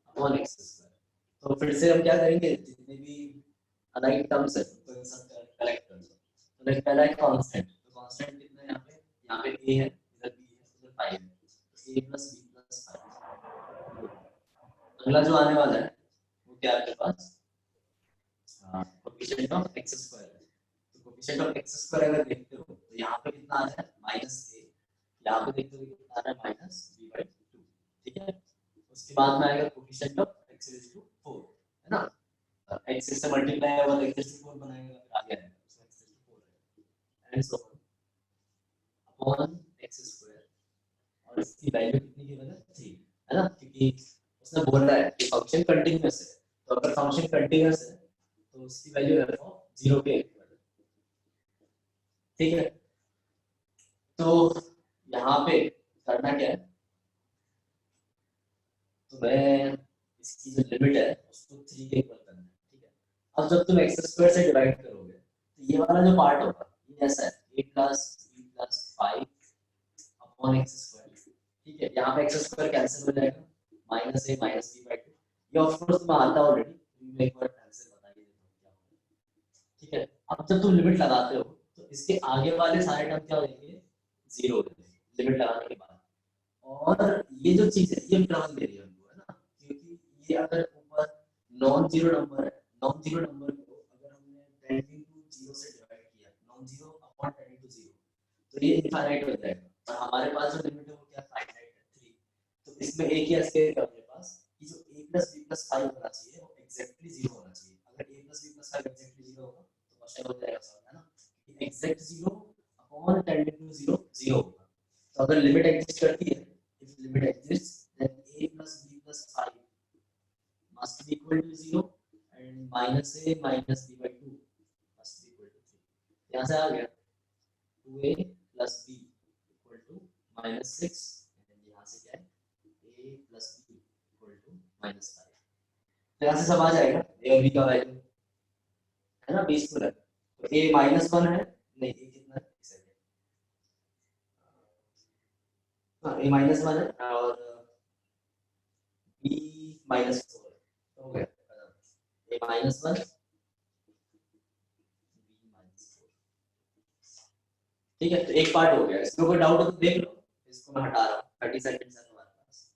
upon x square। तो फिर से हम क्या करेंगे, जितने भी अनलाइक टर्म्स है तो इन सब कलेक्ट कर दो। तो लाइक पहला है कांस्टेंट, तो कांस्टेंट कितना है यहाँ पे a है, इधर b है, उधर 5 है, तो a plus b plus 5। अगला जो आने वाला है वो क्या है आपके पास, कोएफिशिएंट ऑफ x स्क्वायर है। तो कोएफिशिएंट ऑफ x स्क्वायर अगर देखते हो तो यहाँ पे कितना आ रहा है -a, यहाँ पे देखते हो कितना आ रहा है -b/2। ठीक है, उसके बाद में आएगा coefficient of x raised to 4 है ना, x से मल्टीप्लाई होगा तो x raised to 4 बनाएगा, फिर आगे आएगा उसमें x raised to 4 है and so on upon x square, और इसकी वैल्यू कितनी गिवन है 3 है ना, क्योंकि उसने बोल रहा है कि फंक्शन कंटीन्यूअस है, तो अगर फंक्शन कंटीन्यूअस है तो उसकी वैल्यू f ऑफ 0 के इक्वल है। ठीक है, तो यहाँ पे करना क्या है, तो मैं इसकी जो लिमिट है उसको 3 के इक्वल करना है। ठीक है, अब जब तुम x स्क्वायर से डिवाइड करोगे तो ये वाला जो पार्ट होगा ये ऐसा है a plus b plus 5 upon x square. ठीक है, यहाँ पे x स्क्वायर कैंसिल हो जाएगा, minus a minus b by 2, ये ऑफ कोर्स मैं आता ऑलरेडी, मैं एक बार आंसर बता ही देता हूँ क्या होगा। ठीक है, अब जब तुम लिमिट लगाते हो तो इसके आगे वाले सारे टर्म क्या हो जाएंगे, 0 हो जाएंगे लिमिट लगाने के बाद, और ये जो चीज है ये टर्म दे रही है हमको है ना, क्योंकि ये अगर ऊपर नॉन जीरो नंबर है, नॉन जीरो नंबर को अगर हमने टेंडिंग टू 0 से डिवाइड किया, non zero upon tending to 0, तो ये इनफाइनाइट हो जाएगा, और हमारे पास जो लिमिट है वो क्या फाइनाइट है 3। तो इसमें एक ही एस्केप है अपने पास कि जो a plus b plus 5 होना चाहिए वो एग्जैक्टली 0 होना चाहिए। अगर a plus b plus 5 exactly 0 होगा तो क्वेश्चन हो जाएगा सॉल्व है ना, एग्जैक्ट 0 अपॉन टेंडिंग टू 0 0 होगा। तो अगर लिमिट एग्जिस्ट करती है, if limit exists then a plus b plus 5 must be equal to 0 and minus a minus b by 2 must be equal to 3। यहाँ से आ गया 2a plus b equal to -6 and यहाँ से क्या है a plus b equal to -5। तो यहाँ से सब आ जाएगा a और b का वैल्यू है ना, 20 है, तो a -1 है, नहीं a कितना है, हाँ a -1 है और b -4 हो गया, a -1 b -4। ठीक है, तो एक पार्ट हो गया, इसमें कोई डाउट हो तो देख लो, इसको मैं हटा रहा हूँ, 30 सेकंड्स है तुम्हारे पास।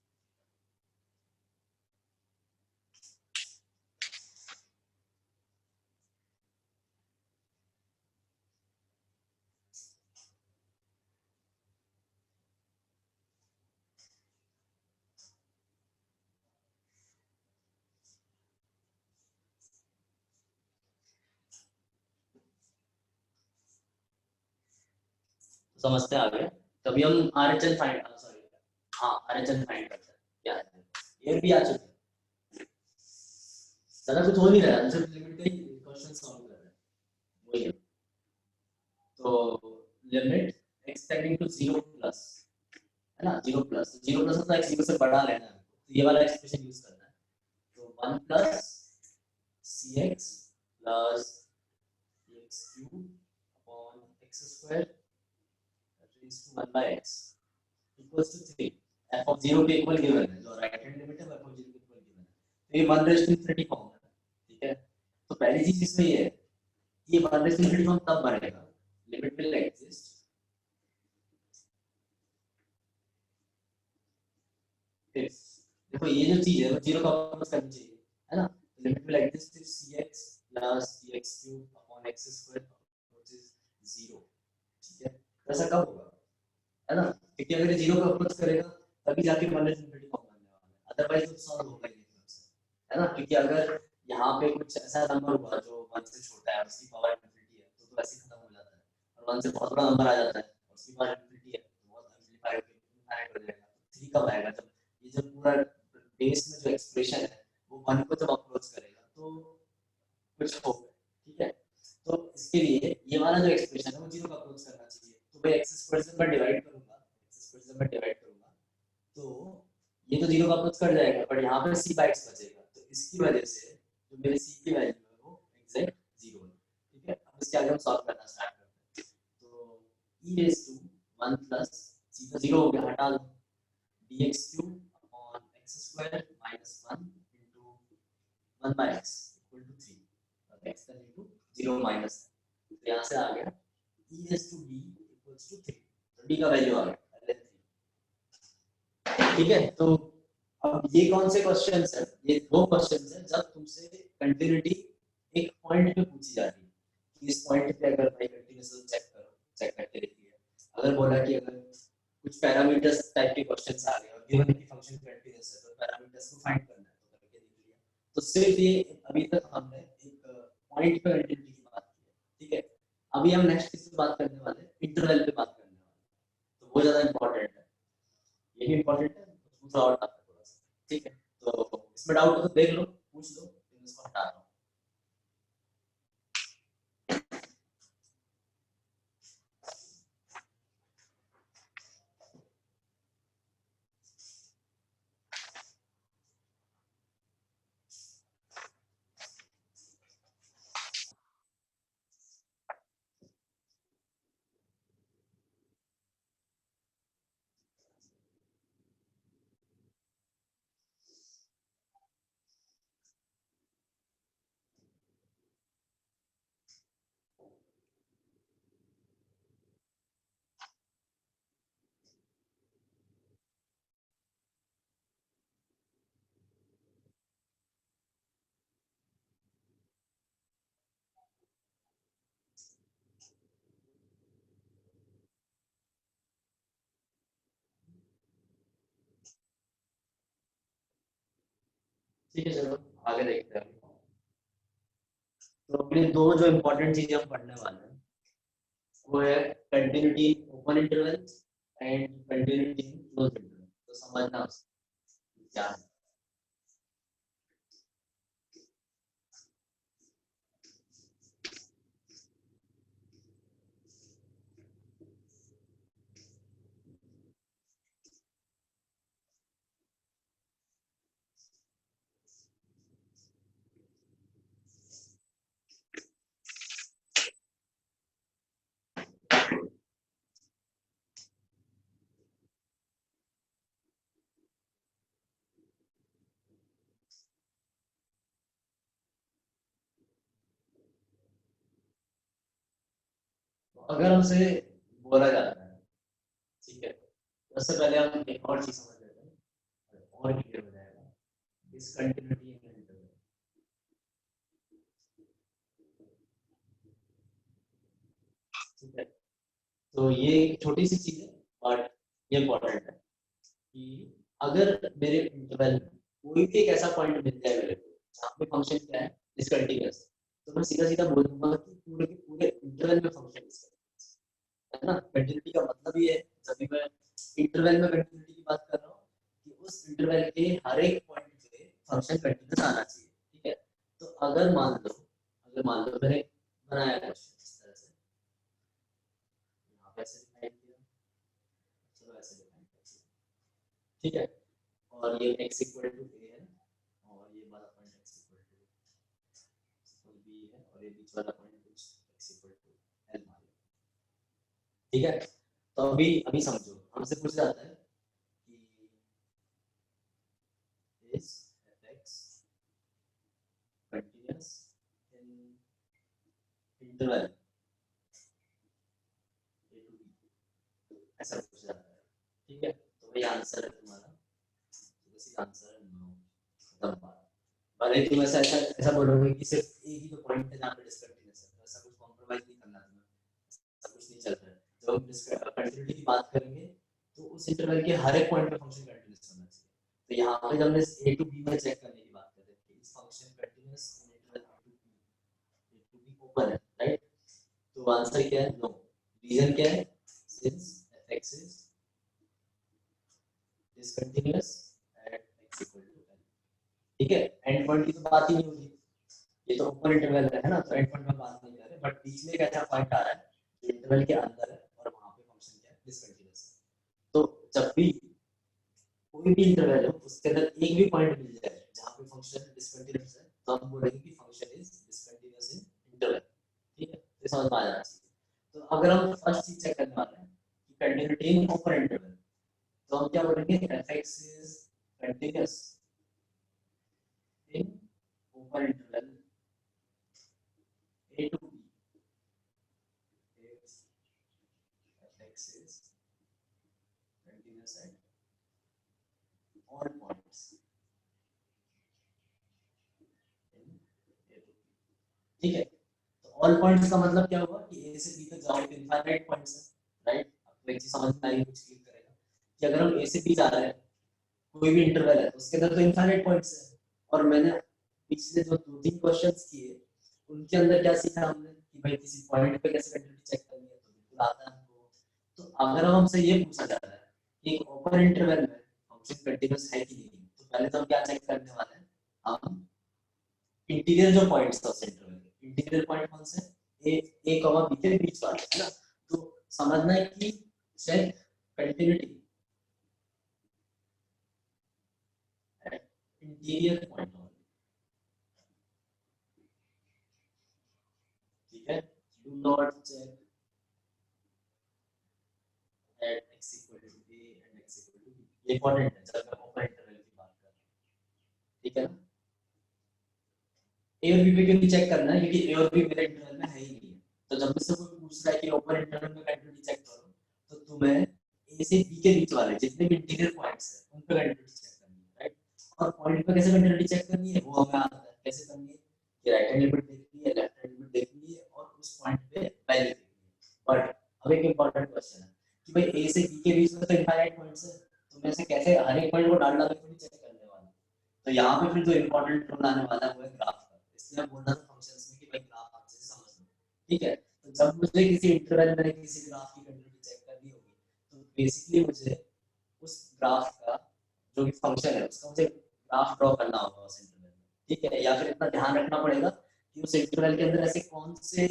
समझते आ गए, तभी हम आरएचएल फाइंड, सॉरी हाँ आरएचएल फाइंड करते हैं, क्या है ये भी आ चुके हैं, ज्यादा कुछ हो नहीं रहा है, हम सिर्फ लिमिट का ही क्वेश्चन सॉल्व कर रहे हैं, वही है। Limit x tending to 0 plus, है ना, 0 प्लस, 0 प्लस मतलब x 0 से बड़ा लेना है, तो ये वाला एक्सप्रेशन यूज करना है। तो 1 plus cx plus x cube upon x square raised to 1 by x equals to 3। f of 0 के इक्वल गिवन है, जो राइट हैंड लिमिट है f of 0 के इक्वल गिवन है, तो ये 1 raised to infinity फॉर्म है, ठीक है। तो पहली चीज इसमें ये है, ये 1 raised to infinity फॉर्म तब बनेगा लिमिट विल एग्जिस्ट देखो ये जो चीज है वो 0 का वापस करनी चाहिए, है ना। Limit will exist if cx plus dx cube upon x square which is 0, ठीक है। ऐसा कब होगा, है ना, क्योंकि अगर ये 0 का अप्रोच करेगा तभी जाके 1 raised to infinity फॉर्म बनने वाला है, अदरवाइज तो सॉल्व होगा ही नहीं एकदम से, है ना। क्योंकि अगर यहाँ पे कुछ ऐसा नंबर हुआ जो 1 से छोटा है और उसकी पावर इनफिनिटी है तो ऐसे खत्म हो जाता है, और 1 से बहुत बड़ा नंबर आ जाता है और उसकी पावर इनफिनिटी है तो बहुत एम्पलीफाइड हो जाएगा। 3 कब आएगा, जब ये जो पूरा बेस में जो एक्सप्रेशन है वो 1 को जब अप्रोच करेगा तो कुछ होगा, ठीक है। तो इसके लिए ये वाला जो एक्सप्रेशन है वो 0 का अप्रोच करना चाहिए, तो भाई x स्क्वायर से मैं डिवाइड करूंगा, x स्क्वायर से मैं डिवाइड करूंगा तो ये तो 0 का अप्रोच कर जाएगा, बट यहाँ पे c बाय x बचेगा, तो इसकी वजह से जो मेरी c की वैल्यू है वो एग्जैक्ट 0 है, ठीक है। अब इसके आगे हम सॉल्व करना स्टार्ट करते हैं। तो e raise to 1 plus c तो 0 हो गया, हटा दो, dx cube upon x square minus 1 into 1 by x equal to 3, अब x का वैल्यू 0 माइनस, तो यहाँ से आ गया e raise to d equals to 3, तो d का वैल्यू आ गया पहले 3, ठीक है। तो अब ये कौन से क्वेश्चंस है, ये दो क्वेश्चंस है जब तुमसे कंटिन्यूटी एक पॉइंट पे पूछी जा रही है कि इस पॉइंट पे अगर भाई कंटिन्यूस चेक करो, चेक करके देखिए। अगर बोला कि अगर कुछ पैरामीटर्स टाइप के क्वेश्चंस आ गए और गिवन की फंक्शन कंटीन्यूअस है तो पैरामीटर्स को फाइंड करना है, तो करके देख लिया। तो सिर्फ ये अभी तक हमने एक पॉइंट पे कंटिन्यूटी की बात की है, ठीक है। अभी हम नेक्स्ट किस पे बात करने वाले हैं, इंटरवल पे बात करने वाले हैं, तो वो ज्यादा इंपॉर्टेंट है, ये भी इंपॉर्टेंट है, दूसरा और आता है थोड़ा सा, ठीक है। तो इसमें डाउट हो तो देख लो, पूछ लो, फिर इसको हटा दो। ठीक है, चलो आगे देखते हैं। तो अपने दो जो इंपॉर्टेंट चीजें हम पढ़ने वाले हैं वो है continuity open interval and continuity close interval, तो समझना क्या है। अगर हमसे बोला जाता है, ठीक है, तो उससे पहले हम एक और चीज समझ लेते हैं और क्लियर हो जाएगा डिसकंटिन्यूटी इन इंटरवल, ठीक है। तो ये एक छोटी सी चीज है बट ये इंपॉर्टेंट है कि अगर मेरे इंटरवल में कोई भी एक ऐसा पॉइंट मिल जाए मेरे को जहाँ पे फंक्शन क्या है डिसकंटिन्यूअस, तो मैं सीधा सीधा बोल दूंगा कि पूरे के पूरे इंटरवल में फंक्शन डिसकंटिन्यूअस है ना। कंटिन्यूटी का मतलब ये है जब भी मैं इंटरवल में कंटिन्यूटी की बात कर रहा हूँ कि उस इंटरवल के हर एक पॉइंट पे फंक्शन कंटिन्यूअस आना चाहिए, ठीक है। तो अगर मान लो मैंने बनाया क्वेश्चन इस तरह से, आप ऐसे डिफाइन किया, चलो ऐसे डिफाइन करते हैं, ठीक है। और ये x इक्वल टू a है और ये वाला point x equal to b है और ये बीच वाला पॉइंट कुछ x इक्वल टू l मान लो, ठीक है। तो अभी समझो, हमसे पूछा जाता है कि is fx continuous in interval a to b, ऐसा पूछा जाता है, ठीक है। तो वही आंसर है तुम्हारा, आंसर है नो, खत्म बात। भले तुम ऐसा बोलोगे कि सिर्फ एक ही तो पॉइंट है जहाँ पे डिसकंटिन्यूअस है, तो ऐसा कुछ कॉम्प्रोमाइज नहीं करना तुम्हें, ऐसा कुछ नहीं चल रहा है। जब हम कंटिन्यूटी की बात करेंगे तो उस इंटरवल के हर एक पॉइंट पे फंक्शन कंटिन्यूअस होना चाहिए। तो यहाँ पे जब हमने a to b में चेक करने की बात कर रहे थे, इस function continuous in interval a to b open है, राइट। तो आंसर क्या है? नो। रीजन क्या है? Since fx is discontinuous at x equal to l, ठीक है। एंड पॉइंट की तो बात ही नहीं होगी, ये तो ओपन इंटरवल है ना, तो एंड पॉइंट में बात नहीं कर रहे, बट बीच में एक ऐसा पॉइंट आ रहा है जो इंटरवल के अंदर है और वहां पे फंक्शन क्या है? डिसकंटिन्यूअस है। तो जब भी कोई भी इंटरवल हो उसके अंदर एक भी पॉइंट मिल जाए जहां पे फंक्शन डिसकंटिन्यूअस है, तो हम बोलेंगे कि function is discontinuous in interval, ठीक है। तो समझ में आ जाना चाहिए। तो अगर हम फर्स्ट चीज चेक करने वाले हैं कि कंटिन्यूटी इन ओपन इंटरवल, तो हम क्या बोलेंगे? fx is continuous in open interval a to b if fx is continuous at all points in a to b, ठीक है। तो ऑल पॉइंट्स का मतलब क्या हुआ कि a से b तक जाओ तो इनफाइनाइट पॉइंट्स है, राइट। आपको एक चीज समझ में आई, कुछ क्लिक करेगा कि अगर हम a से b जा रहे हैं, कोई भी इंटरवल है तो उसके अंदर तो इनफाइनाइट पॉइंट्स है। और मैंने पिछले जो 2-3 क्वेश्चंस किए उनके अंदर क्या सीखा हमने कि भाई किसी पॉइंट पे कैसे कंटिन्यूटी चेक करनी है, तो बिल्कुल आता है हमको। तो अगर हमसे ये पूछा जा रहा है कि एक ओपन इंटरवल में फंक्शन कंटीन्यूअस है कि नहीं, तो पहले तो हम क्या चेक करने वाले हैं? हम इंटीरियर जो पॉइंट्स है उस इंटरवल के, इंटीरियर पॉइंट कौन से? a कॉमा b के बीच वाले, है ना। तो समझना है कि चेक कंटिन्यूटी इंटीरियर पॉइंट, ठीक है। Do not check at x equal to a and x equal to b, ये इंपॉर्टेंट है जब हम ओपन इंटरवल की बात कर रहे हैं, ठीक है ना। a और b पे क्यों नहीं चेक करना है? क्योंकि a और b मेरे इंटरवल में है ही नहीं है। तो जब मुझसे कोई पूछ रहा है कि ओपन इंटरवल में कंटिन्यूटी चेक करो, तो तुम्हें a से b के बीच वाले जितने भी इंटीरियर पॉइंट्स हैं उन पे कंटिन्यूटी चेक करनी है, राइट। और पॉइंट पे कैसे कंटिन्यूटी चेक करनी है वो हमें आता है। कैसे करनी है? कि राइट हैंड लिमिट देखनी है, लेफ्ट हैंड लिमिट देखनी है और उस पॉइंट पे वैल्यू देखनी है। बट अब एक इंपॉर्टेंट क्वेश्चन है कि भाई a से b के बीच में तो इनफाइनाइट पॉइंट्स है, तो मैं से कैसे हर एक पॉइंट को डाल डाल के थोड़ी चेक करने वाला हूं। तो यहाँ पे फिर जो इंपॉर्टेंट रोल आने वाला है वो है ग्राफ का। इसलिए मैं बोल रहा था फंक्शंस में कि भाई ग्राफ अच्छे से समझ लो, ठीक है। तो जब मुझे किसी इंटरवल में किसी ग्राफ की कंटिन्यूटी चेक करनी होगी, तो बेसिकली मुझे उस ग्राफ का जो भी फंक्शन है उसका मुझे ग्राफ ड्रॉ करना होगा उस इंटरवल में, ठीक है। या फिर इतना ध्यान रखना पड़ेगा कि उस इंटरवल के अंदर ऐसे कौन से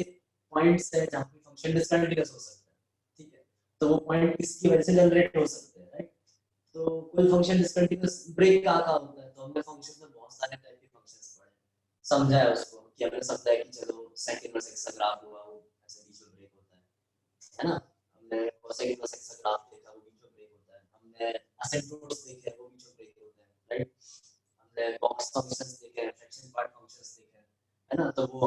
पॉइंट्स है जहाँ पे फंक्शन डिसकंटीन्यूअस हो सकता है, ठीक है। तो वो पॉइंट किसकी वजह से जनरेट हो सकते हैं, राइट। तो कोई फंक्शन डिसकंटीन्यूअस ब्रेक कहाँ होता है, तो हमने फंक्शन में बहुत सारे टाइप के फंक्शंस पढ़े, समझा है उसको कि हमने समझा कि चलो सेकंड वर्स एक्स का ग्राफ हुआ वो ऐसे बीच में ब्रेक होता है ना। हमने कोसेक वर्स एक्स का ग्राफ देखा, वो बीच में ब्रेक होता है। हमने असिम्प्टोट्स देखे, वो बीच में ब्रेक होते हैं, राइट। हमने बॉक्स फंक्शंस देखे, फ्रैक्शन पार्ट फंक्शंस देखे, है ना। तो वो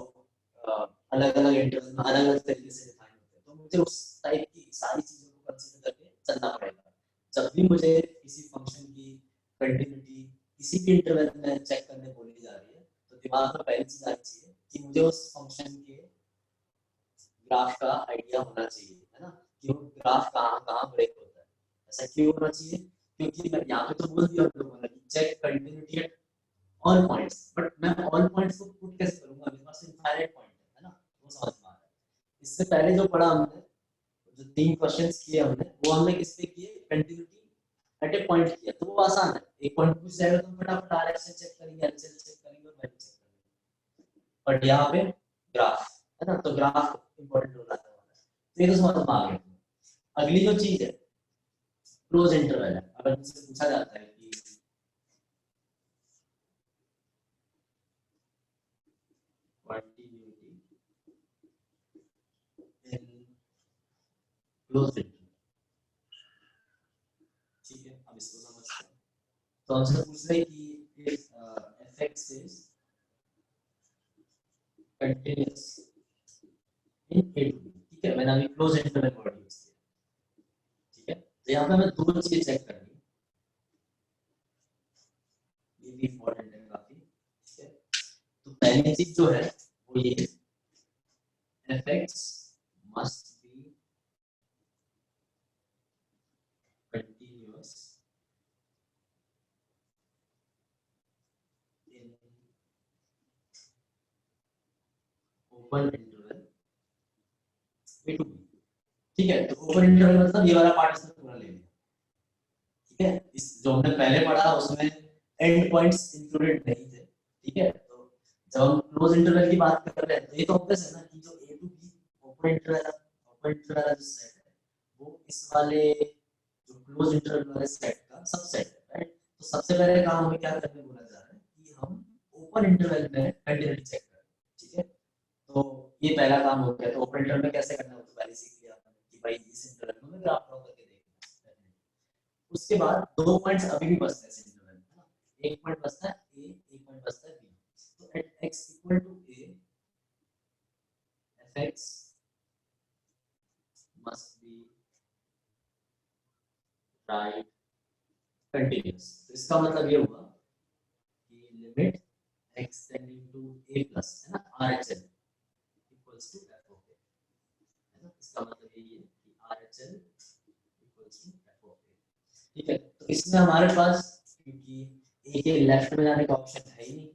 अलग-अलग इंटरवल में अलग-अलग तरीके से डिफाइन होते हैं। तो मुझे उस टाइप की सारी चीजों को कंसीडर करके चलना पड़ेगा। जब भी मुझे किसी फंक्शन की कंटिन्यूटी किसी भी इंटरवल में चेक करने बोली जा रही है, तो दिमाग में पहली चीज आनी चाहिए कि मुझे उस फंक्शन के ग्राफ का आइडिया होना चाहिए, है ना, कि वो ग्राफ कहाँ ब्रेक होता है। ऐसा क्यों होना चाहिए? क्योंकि मैं यहाँ पे तो बोल दिया आप लोगों ने कि check continuity at all points, but मैं ऑल पॉइंट्स को पुट कैसे करूंगा? मेरे पास इनफाइनाइट पॉइंट है ना, वो समझ में आ रहा है। इससे पहले जो पढ़ा हमने, जो 3 क्वेश्चंस किए हमने, वो हमने किस पे किए? कंटिन्यूटी एट ए पॉइंट किया, तो वो आसान है। एक पॉइंट पूछ जाएगा तो फटाफट आरएचएल चेक करेंगे, एलसीएल चेक करेंगे और वैल्यू चेक करेंगे। बट यहाँ पे ग्राफ है ना, तो ग्राफ इंपॉर्टेंट रोल आता है। तो ये तो समझ में आ गया। अगली जो चीज है क्लोज इंटरवल है। अगर मुझसे पूछा जाता है कि continuity in closed interval, ठीक है, अब इसको समझते हैं। तो हमसे पूछ रहे हैं कि if fx is continuous in a to b, ठीक है, मैंने अभी क्लोज इंटरवल वर्ड यूज किया, ठीक है। तो यहाँ पे हमें दो चीज चेक करनी है, ये भी इंपॉर्टेंट है काफी, ठीक है। तो पहली चीज जो है वो ये fx must be continuous in open interval a to b, ठीक है। तो ओपन इंटरवल मतलब ये वाला पार्ट इसमें पूरा ले लिया, ठीक है। इस जो हमने पहले पढ़ा उसमें एंड पॉइंट्स इंक्लूडेड नहीं थे, ठीक है। तो जब हम क्लोज इंटरवल की बात कर रहे हैं तो ये तो ऑब्वियस है ना कि जो ए टू बी ओपन इंटरवल का जो सेट है वो इस वाले जो क्लोज इंटरवल वाले सेट का सबसेट है, राइट। तो सबसे पहले काम हमें क्या करने बोला जा रहा है कि हम ओपन इंटरवल में कंटिन्यूटी चेक करें, ठीक है। तो ये पहला काम हो गया। तो ओपन इंटरवल में कैसे करना है तो पहले सीख लिया आपने कि भाई इस इंटरवल में ग्राफ ड्रॉ करके देखना है। उसके बाद दो पॉइंट्स अभी भी बचते हैं इस इंटरवल में, है ना। एक पॉइंट बचता है ए, एक पॉइंट बचता है बी। तो at x equal to a fx must be right continuous। तो इसका मतलब ये हुआ कि limit x tending to a plus, है ना, RHL equals to f of a, है ना। इसका मतलब ये है कि RHL equals to f of a, ठीक है। तो इसमें हमारे पास क्योंकि a के लेफ्ट में जाने का ऑप्शन है ही नहीं,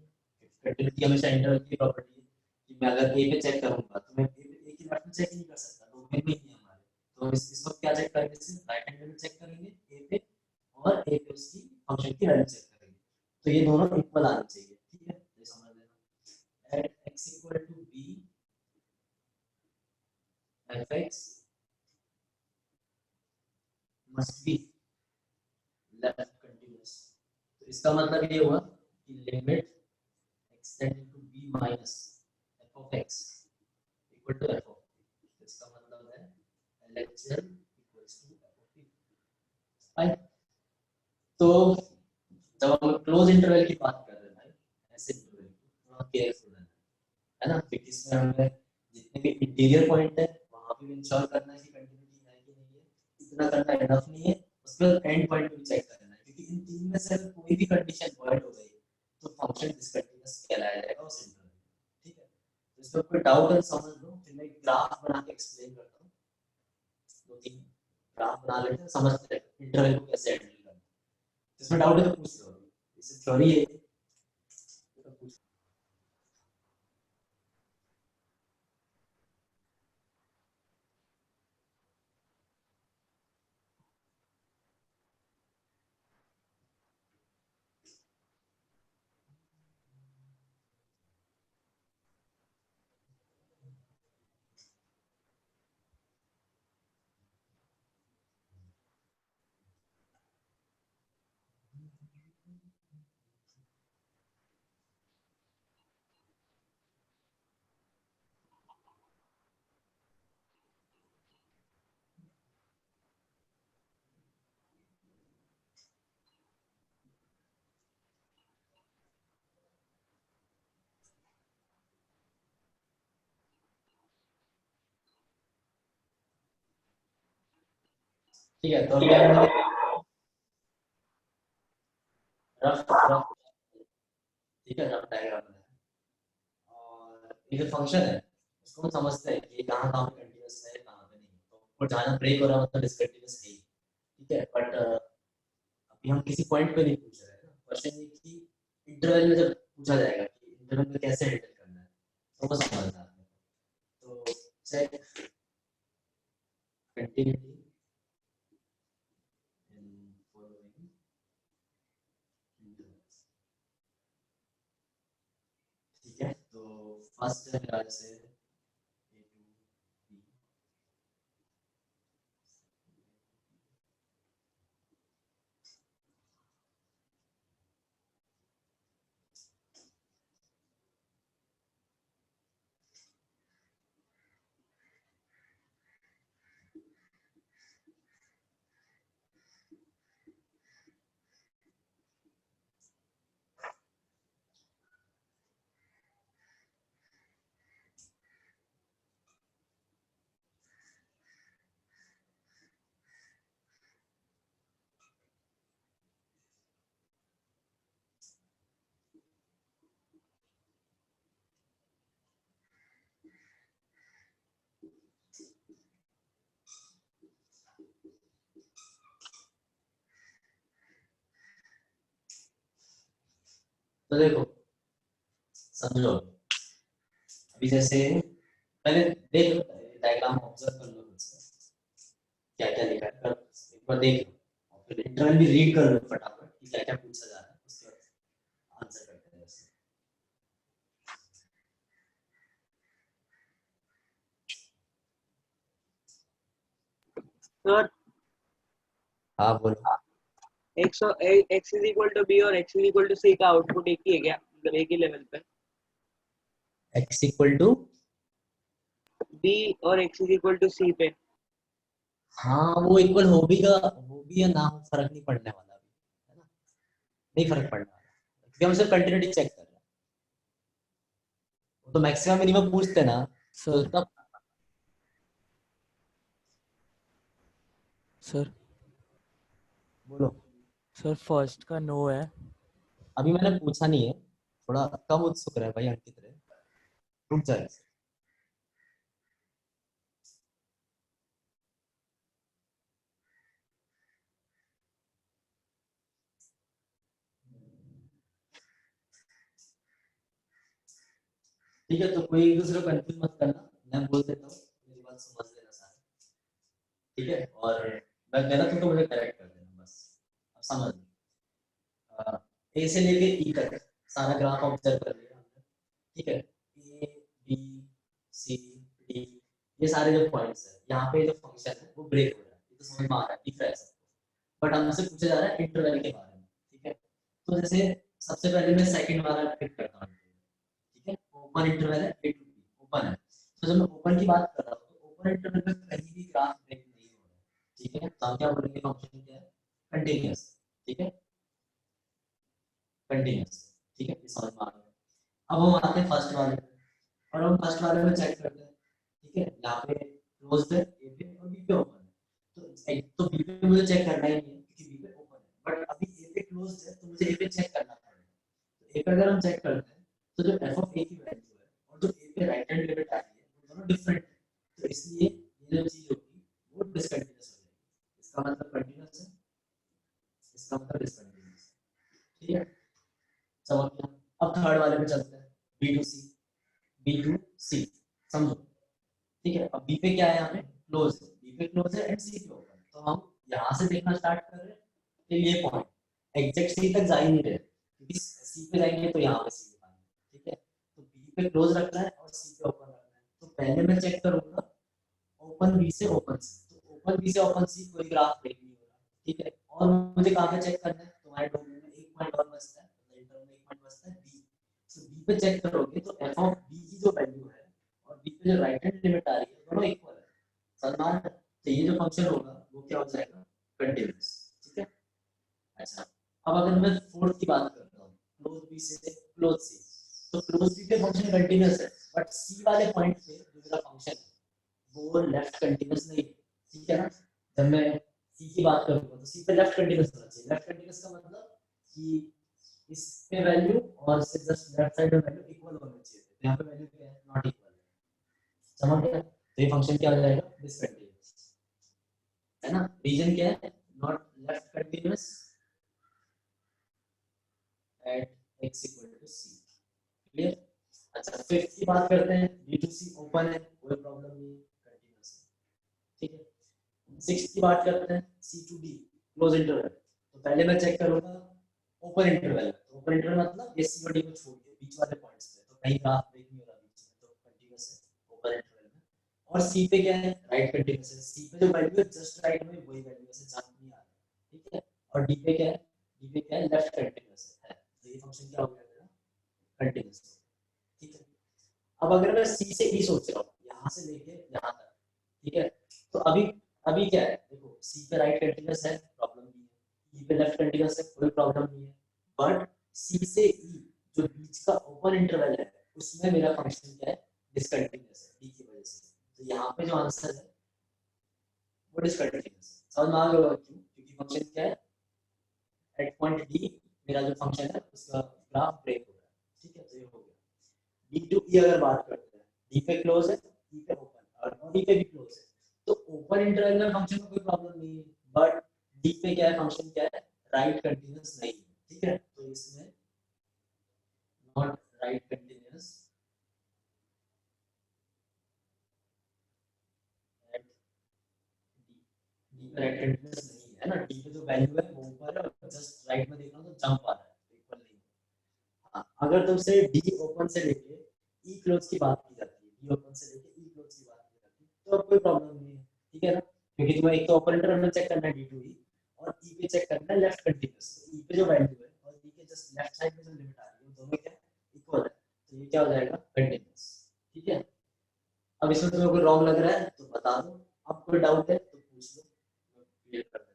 कंटिन्यूटी हमेशा इंटरवल की प्रॉपर्टी है कि मैं अगर a पे चेक करूंगा तो मैं a के लेफ्ट में चेक नहीं कर सकता, तो में नहीं है हमारे। तो इस वक्त क्या चेक करेंगे, सिर्फ राइट हैंड में चेक करेंगे a पे और a पे उसकी फंक्शन की वैल्यू चेक करेंगे। तो ये दोनों इक्वल आने चाहिए, ठीक है। ये समझ लेना। At x equal to b fx must be left continuous. तो इसका मतलब ये हुआ कि limit x tending to b minus f of x equal to f of b। इसका मतलब है LHL equals to f of b, fine. तो जब हम क्लोज इंटरवल की बात कर रहे हैं भाई, ऐसे इंटरवल की थोड़ा केयरफुल रहना है ना, क्योंकि इसमें हमें जितने भी इंटीरियर पॉइंट है वहां पे भी इंश्योर करना है कि कंटिन्यूटी है कि नहीं है। इतना करना इनफ नहीं है, उसके बाद एंड पॉइंट भी चेक करना है, क्योंकि इन तीन में से कोई भी कंडीशन वॉइड हो गई तो फंक्शन डिसकंटीन्यूअस कहलाया जाएगा उस इंटरवल में, ठीक है। तो इसमें कोई डाउट है समझ लो, फिर मैं ग्राफ बना के एक्सप्लेन करता हूँ। दो तीन ग्राफ बना लेते हैं, समझते हैं इंटरवल को कैसे हैंडल करना है। इसमें डाउट है तो पूछ लो, इसे थ्योरी है तो पूछ। ठीक है, तो अभी हमने रफ रफ, ठीक है, रफ डायग्राम बनाया और ये जो फंक्शन है उसको हम समझते हैं कि कहाँ कहाँ पे कंटीन्यूअस है कहाँ पे नहीं। तो और जहाँ ब्रेक हो रहा है मतलब डिसकंटीन्यूअस है ही, ठीक है। बट अभी हम किसी पॉइंट पे नहीं पूछ रहे हैं ना, क्वेश्चन ये कि इंटरवल में जब पूछा जाएगा कि इंटरवल में कैसे हैंडल करना है तो वो समझना है आपने। तो check continuity in following intervals, ठीक है। तो फर्स्ट है मेरा जैसे a to b तो देखो समझो, अभी जैसे पहले देख लो, डायग्राम ऑब्जर्व कर लो खुद से, क्या क्या लिखा है कर एक बार देख लो, और फिर इंटरनल भी रीड कर लो फटाफट कि क्या क्या पूछा जा रहा है, उसके बाद आंसर करते हैं वैसे। सर हाँ बोलो। x is equal to b और x is equal to c का आउटपुट एक ही है क्या, मतलब एक ही लेवल पे? x इक्वल टू, b और x is equal to c पे? हाँ वो इक्वल हो भी या ना हो फर्क नहीं पड़ने वाला अभी, है ना, नहीं फर्क पड़ने वाला, क्योंकि हम सिर्फ कंटिन्यूटी चेक कर रहे हैं, वो तो मैक्सिमम मिनिमम पूछते हैं ना, तो सर तब सर बोलो। सर फर्स्ट का नो है। अभी मैंने पूछा नहीं है, थोड़ा कम उत्सुक रहे भाई अंकित रहे, रुक जाए। ठीक है, तो कोई एक दूसरे को कंफ्यूज मत करना, मैं बोल देता हूँ, मेरी बात समझ लेना सारे, ठीक है, और मैं गलत हूँ तो मुझे करेक्ट कर देना बस, अब समझ लो। ए से लेके ई तक सारा ग्राफ ऑब्जर्व कर लिया हमने, ठीक है, ए बी सी डी, ये सारे जो पॉइंट्स है, यहाँ पे जो फंक्शन है वो ब्रेक हो रहा है, ये तो समझ में आ रहा है, दिख रहा है सबको, बट हमसे पूछा जा रहा है इंटरवल के बारे में, ठीक है, तो जैसे सबसे पहले मैं सेकंड वाला पिक करता हूँ, ठीक है, ओपन इंटरवल है, ए टू बी ओपन है, तो जब मैं ओपन की बात कर रहा हूँ तो ओपन इंटरवल में कहीं भी ग्राफ ब्रेक नहीं हो रहा है, ठीक है, तो हम क्या बोलेंगे, फंक्शन क्या है, कंटीन्यूअस, ठीक है, कंटीन्यूअस, ठीक है, ये समझ में आ गया। अब हम आते हैं फर्स्ट वाले पे, और हम फर्स्ट वाले में चेक करते हैं, ठीक है, यहाँ पे क्लोज्ड है, ए पे और बी पे ओपन है, तो एक तो बी पे मुझे चेक करना ही नहीं है क्योंकि बी पे ओपन है, बट अभी ए पे क्लोज्ड है तो मुझे ए पे चेक करना पड़ेगा, तो ए पे अगर हम चेक करते हैं तो जो एफ ऑफ ए की वैल्यू है और जो ए पे राइट हैंड लिमिट आ रही है वो दोनों डिफरेंट है, तो इसलिए ये जो चीज होगी वो डिसकंटीन्यूअस हो जाएगी, इसका मतलब कंटीन्यूअस है, इसका मतलब डिसकंटीन्यूअस, ठीक है, समझ गया। अब थर्ड वाले पे चलते हैं, b to c, b to c, समझो, ठीक है, अब बी पे क्या है, यहाँ पे क्लोज है, बी पे क्लोज है एंड सी पे ओपन, तो हम यहाँ से देखना स्टार्ट कर रहे हैं, तो ये पॉइंट एग्जैक्ट सी तक जा ही नहीं रहे, क्योंकि सी पे जाएंगे तो यहाँ पे सी पे पाएंगे, ठीक है, तो बी पे क्लोज रखना है और सी पे ओपन रखना है, तो पहले मैं चेक करूंगा ओपन बी से ओपन सी, तो ओपन बी से ओपन सी कोई ग्राफ ब्रेक नहीं हो रहा, ठीक है, और मुझे कहाँ पे चेक करना है, तुम्हारे डोमेन में एक पॉइंट और बचता है, इंटरवल में एक पॉइंट बचता है बी, तो बी पे चेक करोगे तो एफ ऑफ बी की जो वैल्यू है और बी पे जो राइट हैंड लिमिट आ रही है दोनों इक्वल है, समान है, तो ये जो फंक्शन होगा वो क्या हो जाएगा, कंटीन्यूअस, ठीक है। अच्छा, अब अगर मैं फोर्थ की बात करता हूँ, क्लोज बी से क्लोज सी, तो क्लोज बी पे फंक्शन कंटीन्यूअस है, बट सी वाले पॉइंट पे जो मेरा फंक्शन है वो लेफ्ट कंटीन्यूअस नहीं है, ठीक है ना, जब मैं सी की बात करूंगा तो सी पे लेफ्ट कंटीन्यूअस होना चाहिए, लेफ्ट कंटीन्यूअस का मतलब कि इस पे वैल्यू और इससे जस्ट लेफ्ट साइड में वैल्यू इक्वल होनी चाहिए, तो यहाँ पे वैल्यू क्या है, नॉट इक्वल है, समझ गया, तो ये फंक्शन क्या हो जाएगा, डिसकंटीन्यूअस, है ना, रीजन क्या है, not left continuous at x equal to c, clear. अच्छा, फिफ्थ की बात करते हैं, बी टू सी ओपन है, कोई प्रॉब्लम नहीं है, कंटीन्यूअस है, ठीक है। सिक्स्थ की बात करते हैं, सी टू डी क्लोज इंटरवल, तो पहले मैं चेक करूंगा ओपन इंटरवल, तो ओपन इंटरवल मतलब ये सी और डी को छोड़ के बीच वाले पॉइंट्स पे, तो कहीं ग्राफ ब्रेक नहीं हो रहा बीच में, तो कंटीन्यूअस है ओपन इंटरवल में, और सी पे क्या है, राइट कंटीन्यूअस है, सी पे जो वैल्यू है जस्ट राइट में वही वैल्यू से जंप नहीं आ रहा, ठीक है, और डी पे क्या है, डी पे क्या है, लेफ्ट कंटीन्यूअस है, तो ये फंक्शन क्या हो गया मेरा, कंटीन्यूअस, ठीक है। अब अगर मैं सी से ई सोच रहा हूँ, यहाँ से लेके यहाँ तक, ठीक है, तो अभी अभी क्या है, देखो सी पे राइट कंटीन्यूअस है, प्रॉब्लम नहीं है, ई पे लेफ्ट कंटीन्यूअस है, कोई प्रॉब्लम नहीं है, बट सी से ई जो बीच का ओपन इंटरवल है उसमें मेरा फंक्शन क्या है, डिसकंटीन्यूअस है डी की वजह से, तो यहाँ पे जो आंसर है वो डिसकंटीन्यूअस है, समझ में आ गया होगा क्यों, क्योंकि फंक्शन क्या है, एट पॉइंट डी मेरा जो फंक्शन है उसका ग्राफ ब्रेक हो रहा है, ठीक है, तो ये हो गया। डी टू ई अगर बात करते हैं, डी पे क्लोज है, ई पे ओपन और ई पे भी क्लोज है, तो ओपन इंटरवल में फंक्शन में कोई प्रॉब्लम नहीं है, बट डी पे क्या है, फंक्शन क्या है, राइट कंटीन्यूअस नहीं है, ठीक है, तो इसमें not right continuous at D पर राइट कंटिन्यूअस नहीं है ना, डी पे जो वैल्यू है वो ऊपर है, जस्ट राइट में देख रहा हूं तो जंप आ रहा है, इक्वल नहीं। हाँ, अगर तुमसे डी ओपन से लेके ई क्लोज की बात की जाती है, डी ओपन से लेके ई क्लोज की बात की जाती है, तो अब कोई प्रॉब्लम नहीं है, ठीक है ना, क्योंकि तुम्हें एक तो ऑपरेटर में चेक करना है डी टू ई, और ई पे चेक करना है लेफ्ट कंटिन्यूअस। ई पे जो वैल्यू है और ई के जस्ट लेफ्ट साइड में जो लिमिट आ रही है, दोनों क्या इक्वल है, तो ये क्या हो जाएगा कंटिन्यूअस, ठीक है। अब इसमें तुम्हें कोई रॉन्ग लग रहा है तो बता दो, अब कोई डाउट है तो पूछ लो, क्लियर कर देता हूं।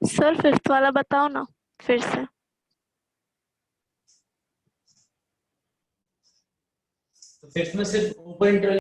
सर फिफ्थ वाला बताओ ना फिर से। तो फिफ्थ में सिर्फ ऊपर इंटरवल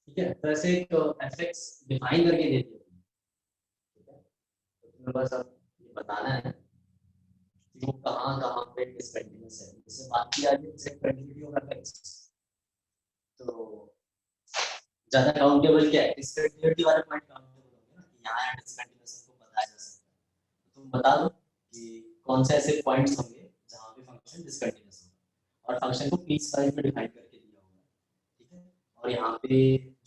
ठीक है, तो ऐसे एक एफएक्स डिफाइन करके दे दिया, ठीक है, तो तुम्हें बस अब ये बताना है कि वो कहाँ कहाँ पे डिसकंटिन्यूअस है। जैसे बात की जा रही है चेक कंटिन्यूटी ऑफ एफएक्स, तो ज्यादा काउंटेबल क्या है, डिसकंटिन्यूटी वाले पॉइंट काउंटेबल होंगे ना, कि यहाँ डिसकंटिन्यूअस को बताया जा सकता है। तो तुम बता दो कि कौन से ऐसे पॉइंट्स होंगे जहाँ पे फंक्शन डिसकंटिन्यूअस होगा, और फंक्शन को पीस वाइज में डिफाइन करके दिया होगा, ठीक है। और यहाँ पे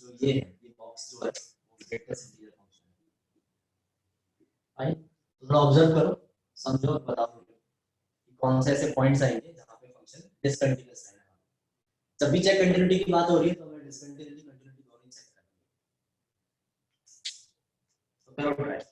जो ये है, ये बॉक्स जो है वो वेक्टर इंटीजर फंक्शन है, फाइन। तो थोड़ा ऑब्जर्व करो, समझो और बताओ कि कौन से ऐसे पॉइंट्स आएंगे जहाँ पे फंक्शन डिसकंटिन्यूअस रहने वाला है। जब भी चेक कंटिन्यूटी की बात हो रही है तो हमें डिसकंटिन्यूटी कंटिन्यूटी दोनों ही चेक करनी है। तो करो try.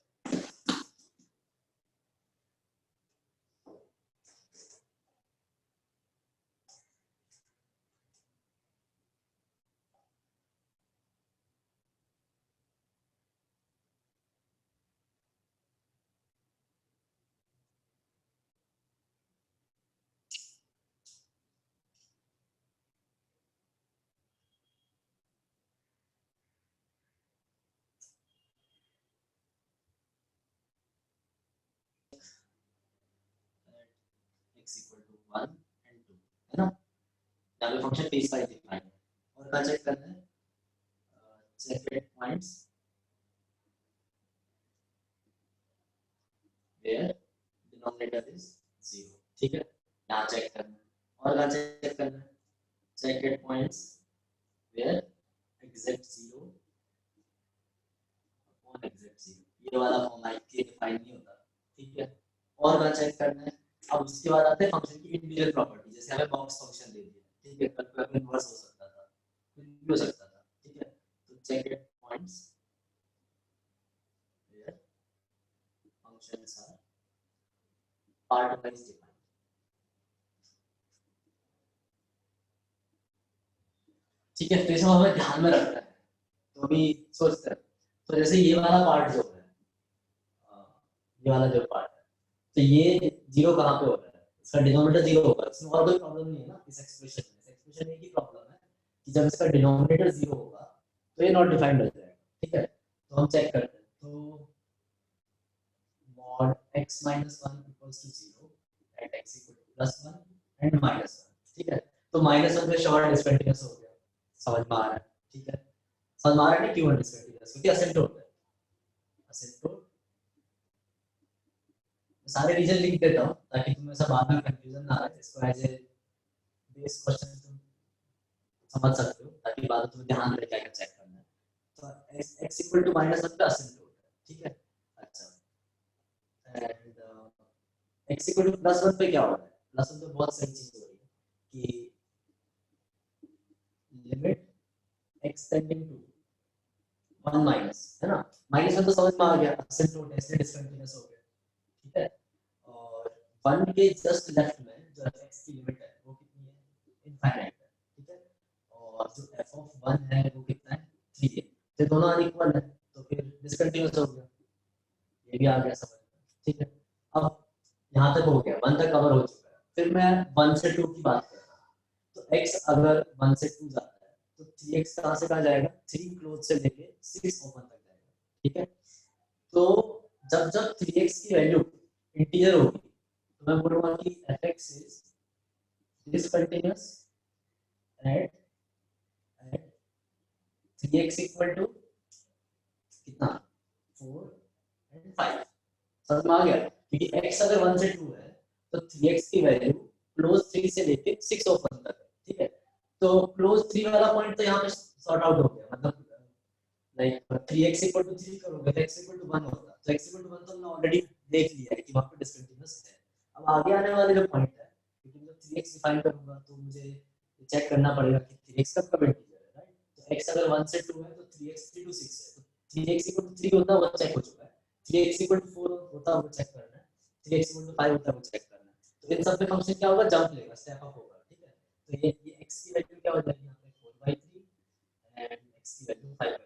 x equal to 1 and 2 है ना, यहाँ पे फंक्शन पीस वाइज डिफाइन है। और क्या चेक करना है, check at points where denominator is 0, ठीक है, यहाँ चेक करना है। और क्या चेक करना है, check at points where exact 0 upon exact 0, ये वाला फॉर्म आई के डिफाइन नहीं होता, ठीक है। और क्या चेक करना है, अब उसके बाद आते हैं फंक्शन की इंटीजर प्रॉपर्टी, जैसे हमें बॉक्स फंक्शन दे दिया, ठीक है, कल पे इनवर्स हो सकता था, कुछ भी हो सकता था, ठीक है। तो check at points where functions are part wise defined, ठीक है। तो इसे हमें ध्यान में रखना है, तो अभी सोचते हैं, तो जैसे ये वाला पार्ट जो है, ये वाला जो पार्ट है, तो ये 0 कहाँ पे हो रहा है, इसका डिनोमिनेटर 0 होगा, इसमें और कोई प्रॉब्लम नहीं है ना इस एक्सप्रेशन में, एक्सप्रेशन में एक ही प्रॉब्लम है कि जब इसका डिनोमिनेटर 0 होगा तो ये नॉट डिफाइंड हो जाएगा, ठीक है। तो हम चेक करते हैं, तो mod x minus 1 equals to 0 and x equal to plus 1 and minus 1, ठीक है। तो minus 1 पे शॉर्ट डिसकंटिन्यूअस हो गया, समझ में आ रहा है, ठीक है। समझ में आ रहा है क्यों डिसकंटिन्यूअस, क्योंकि असिम्प्टोट है, असिम्प्टोट। सारे रीजन लिख देता हूँ ताकि तुम्हें ऐसा बाद में कंफ्यूजन ना आए, इसको एज ए बेस क्वेश्चन तुम समझ सकते हो, ताकि बाद में तुम्हें ध्यान रहे क्या चेक करना है। तो x इक्वल टू -1 का असिम्प्टोट है, ठीक है। अच्छा, एंड x इक्वल टू +1 पे क्या हो रहा है, +1 पे बहुत सही चीज हो रही है कि limit x tending to 1 minus, है ना, -1 तो समझ में आ गया, असिम्प्टोट है इसलिए डिसकंटिन्यूअस हो गया, ठीक है। और 1 के जस्ट लेफ्ट में जो f की लिमिट है वो कितनी है, इनफाइनाइट है, ठीक है। और जो f ऑफ 1 है वो कितना है, 3 है, तो दोनों अनइक्वल है तो फिर डिसकंटिन्यूअस हो गया, ये भी आ गया समझ में, ठीक है। अब यहाँ तक हो गया, 1 तक कवर हो चुका है। फिर मैं 1 से 2 की बात कर रहा हूँ, तो x अगर 1 से 2 जाता है तो 3x कहाँ से कहाँ जाएगा, 3 क्लोज से लेके 6 ओपन तक जाएगा, ठीक है। तो जब जब 3x की वैल्यू इंटीजर होगी तो मैं बोलूंगा कि fx is discontinuous at 3x equal to कितना, 4 एंड 5, समझ में आ गया। क्योंकि x अगर 1 से 2 है तो 3x की वैल्यू क्लोज 3 से लेके 6 ओपन तक है, ठीक है। तो क्लोज 3 वाला पॉइंट तो यहाँ पे सॉर्ट आउट हो गया, मतलब लाइक 3x इक्वल टू 3 करोगे तो x इक्वल टू 1 होगा, तो x इक्वल टू 1 तो हमने ऑलरेडी देख लिया है कि वहां पे डिसकंटिन्यूअस है। अब आगे आने वाले जो पॉइंट है, क्योंकि जब 3x डिफाइन करूंगा तो मुझे चेक करना पड़ेगा कि 3x कब कब इंटीजर है, राइट। तो x अगर 1 से 2 है तो 3x 3 to 6 है, तो 3x इक्वल टू 3 होता है वो चेक हो चुका है, 3x इक्वल टू 4 होता है वो चेक करना है, 3x इक्वल टू 5 होता है वो चेक करना है। तो इन सब पे फंक्शन क्या होगा, जंप लेगा, स्टेप अप होगा, ठीक है। तो ये x की वैल्यू क्या हो जाएगी यहाँ पे 4/3 एंड x की वैल्यू 5/3,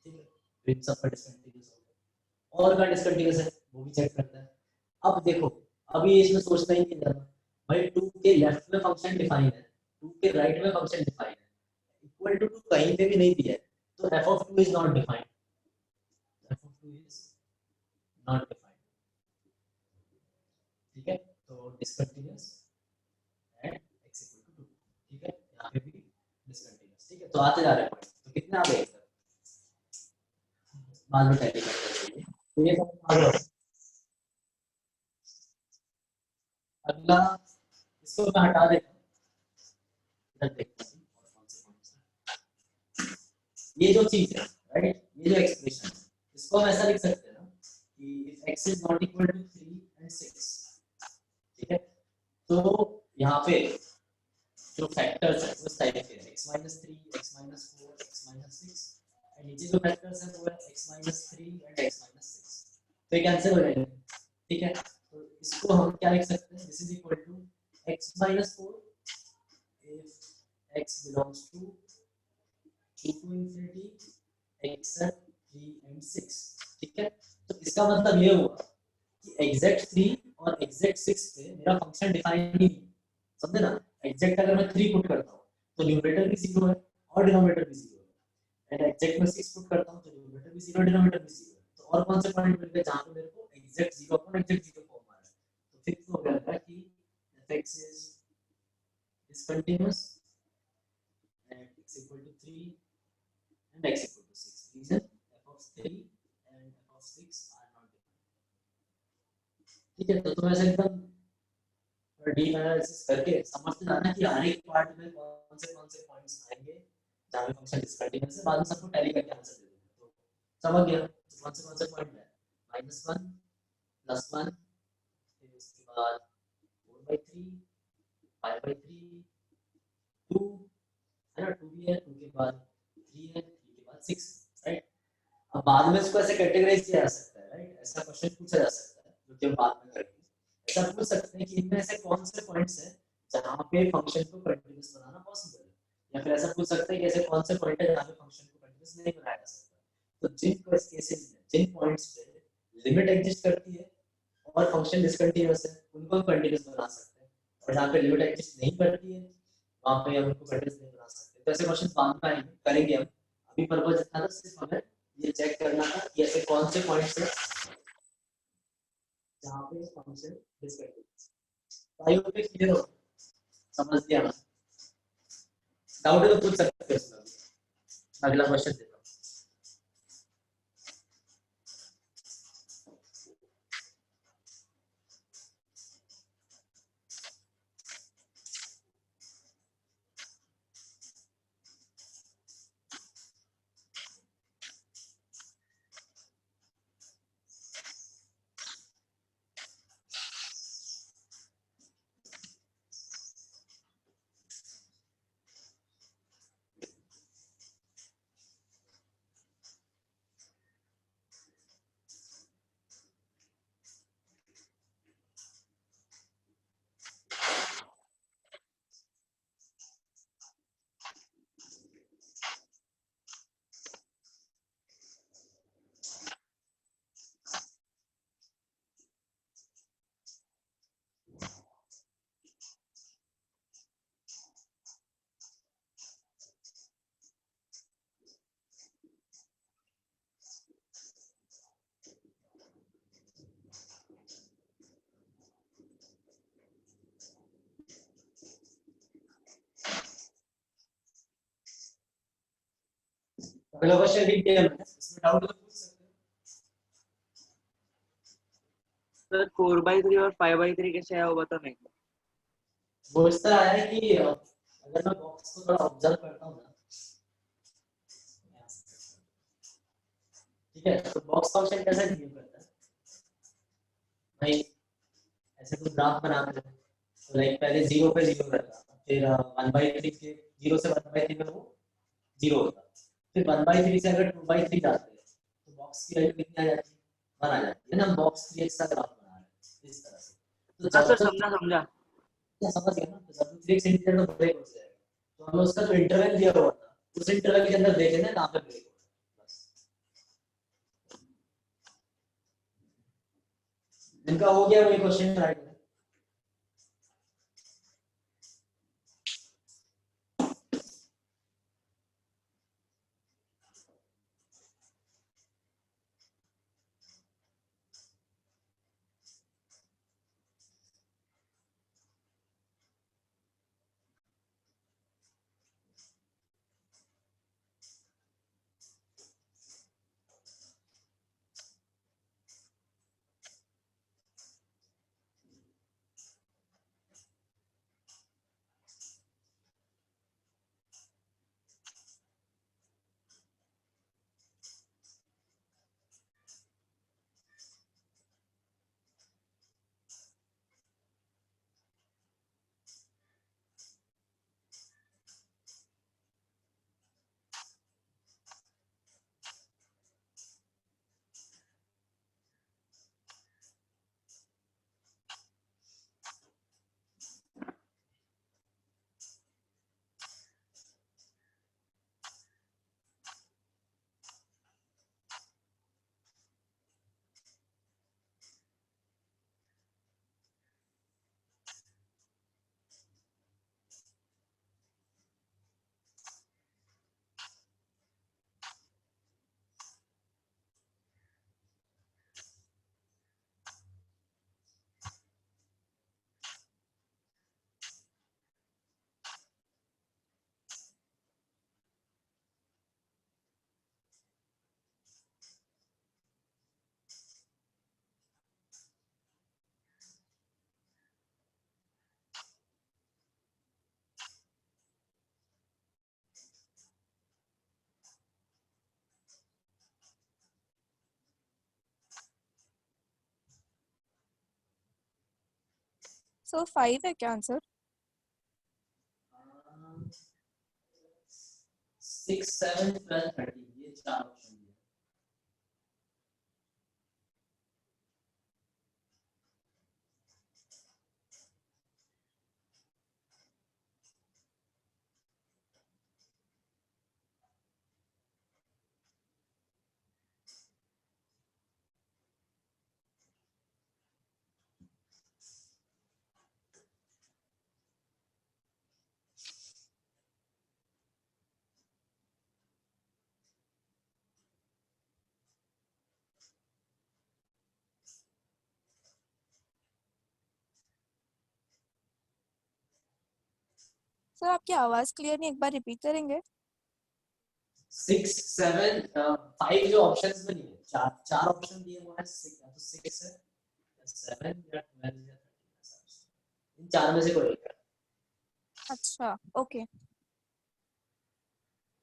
ठीक है। तो इन सब पर डिसकंटिन्यूअस हो गया, और का डिसकंटिन्यूअस है वो भी चेक करता है। अब देखो, अभी इसमें सोचना ही नहीं जाना भाई, 2 के लेफ्ट में फंक्शन डिफाइन है, 2 के राइट में फंक्शन डिफाइन है, इक्वल टू 2 कहीं पे भी नहीं दिया है, तो f of 2 is not defined, f of 2 is not defined, ठीक है। तो discontinuous at x equal to 2, ठीक है, यहाँ पे भी डिसकंटिन्यूअस, ठीक है। तो आते जा रहे हैं पॉइंट, तो कितने आ गए बाद में टैली करते हैं, तो ये समझ आ गया। अगला इसको मैं हटा देता हूँ, इधर देखते हैं और कौन से पॉइंट्स हैं। ये जो चीज है, राइट, ये जो एक्सप्रेशन है, इसको हम ऐसा लिख सकते हैं ना कि if x is not equal to 3 and 6, ठीक है। तो यहाँ पे जो फैक्टर्स है उस टाइप के हैं, x minus 3, x minus 4, x minus 6, और नीचे जो फैक्टर्स है वो है x minus 3 and x minus 6, तो ये कैंसिल हो जाएंगे, ठीक है। तो इसको हम क्या लिख सकते हैं, this is equal to x minus 4 if x belongs to 2 to infinity except 3 and 6, ठीक है। तो इसका मतलब ये हुआ कि एग्जैक्ट 3 और एग्जैक्ट 6 पे मेरा फंक्शन डिफाइन नहीं है, समझे ना। एग्जैक्ट अगर मैं 3 पुट करता हूँ तो न्यूमरेटर भी 0 है और डिनोमिनेटर भी 0 है, एंड एग्जैक्ट में 6 पुट करता हूँ तो न्यूमरेटर भी 0 डिनोमिनेटर भी 0 है। तो और कौन से पॉइंट मिल गए जहाँ पे मेरे को एग्जैक्ट 0 अपॉन एग्जैक्ट 0 फॉर्म आ रहा है, तो फिक्स हो गया था कि f(x) is discontinuous and x equal to 3 and x equal to 6. Reason f of 3 and f of 6 are not defined, ठीक है। तो तुम ऐसे एकदम डीप एनालिसिस करके समझते जाना कि हर एक पार्ट में कौन से पॉइंट्स आएंगे जहाँ पे फंक्शन डिसकंटिन्यूअस है, बाद में सबको टैली करके आंसर दे देंगे, तो समझ गया तो कौन से पॉइंट है, -1 +1, फिर उसके बाद 4/3 5/3 2 है ना, 2 भी है, 2 के बाद 3 है, 3 के बाद 6, राइट। अब बाद में इसको ऐसे कैटेगराइज किया जा सकता है, राइट, ऐसा क्वेश्चन पूछा जा सकता है जो कि हम बाद में करेंगे। ऐसा पूछ सकते हैं कि इनमें ऐसे कौन से पॉइंट्स हैं जहां पे फंक्शन को कंटीन्यूअस बनाना पॉसिबल है, या फिर ऐसा पूछ सकते हैं कि ऐसे कौन से पॉइंट है जहां पे फंक्शन को कंटीन्यूअस नहीं बनाया जा सकता। तो जिन केसेस में जिन पॉइंट्स पे लिमिट एग्जिस्ट करती है और फंक्शन डिसकंटीन्यूअस है उनको हम कंटीन्यूअस बना सकते हैं, और जहां पे लिमिट एग्जिस्ट नहीं करती है वहाँ पे हम उनको कंटिन्यूस नहीं बना सकते, तो ऐसे क्वेश्चन बाद में आएंगे, करेंगे हम। अभी पर्पज था ना सिर्फ हमें ये चेक करना था कि ऐसे कौन से पॉइंट्स है जहाँ पे function discontinuous. I hope clear हो, समझ गया ना? डाउट है तो पूछ सकते हो इसमें। अगला क्वेश्चन देखो। अगला क्वेश्चन लिख दिया मैंने, इसमें डाउट है तो पूछ सकते हो। सर 4/3 और 5/3 कैसे आया वो बता नहीं। वो इस तरह आया है कि अगर मैं बॉक्स को थोड़ा ऑब्जर्व करता हूँ ना, ठीक है, तो बॉक्स फंक्शन कैसे बिहेव करता है भाई, ऐसे तो ग्राफ बनाते हैं तो लाइक पहले 0 पे 0 रहता, फिर 1/3 के 0 से 1/3 में वो 0 होता, फिर 1/3 से अगर 2/3 जाते हैं तो बॉक्स की वैल्यू कितनी आ जाती है, 1 आ जाती है ना। हम बॉक्स 3x का ग्राफ बना रहे हैं इस तरह से, तो हाँ जब सर, तक समझा समझा। क्या समझ गया ना, तो जब 3x इंटीजर तो ब्रेक हो जाएगा, तो हमें उसका जो इंटरवल दिया हुआ था उस इंटरवल के अंदर देखे ना कहाँ पे ब्रेक हो रहा है, बस इनका हो गया वही क्वेश्चन राइट है। सो 5 है क्या आंसर? 6 7 12 13 ये चार ऑप्शन दिए। सर आपकी आवाज क्लियर नहीं, एक बार रिपीट करेंगे? 6 7 5 जो ऑप्शंस में नहीं है, चार चार ऑप्शन दिए हुए हैं, या तो 6 है या 7 या 12 या 13, इन चार में से कोई एक है। अच्छा ओके,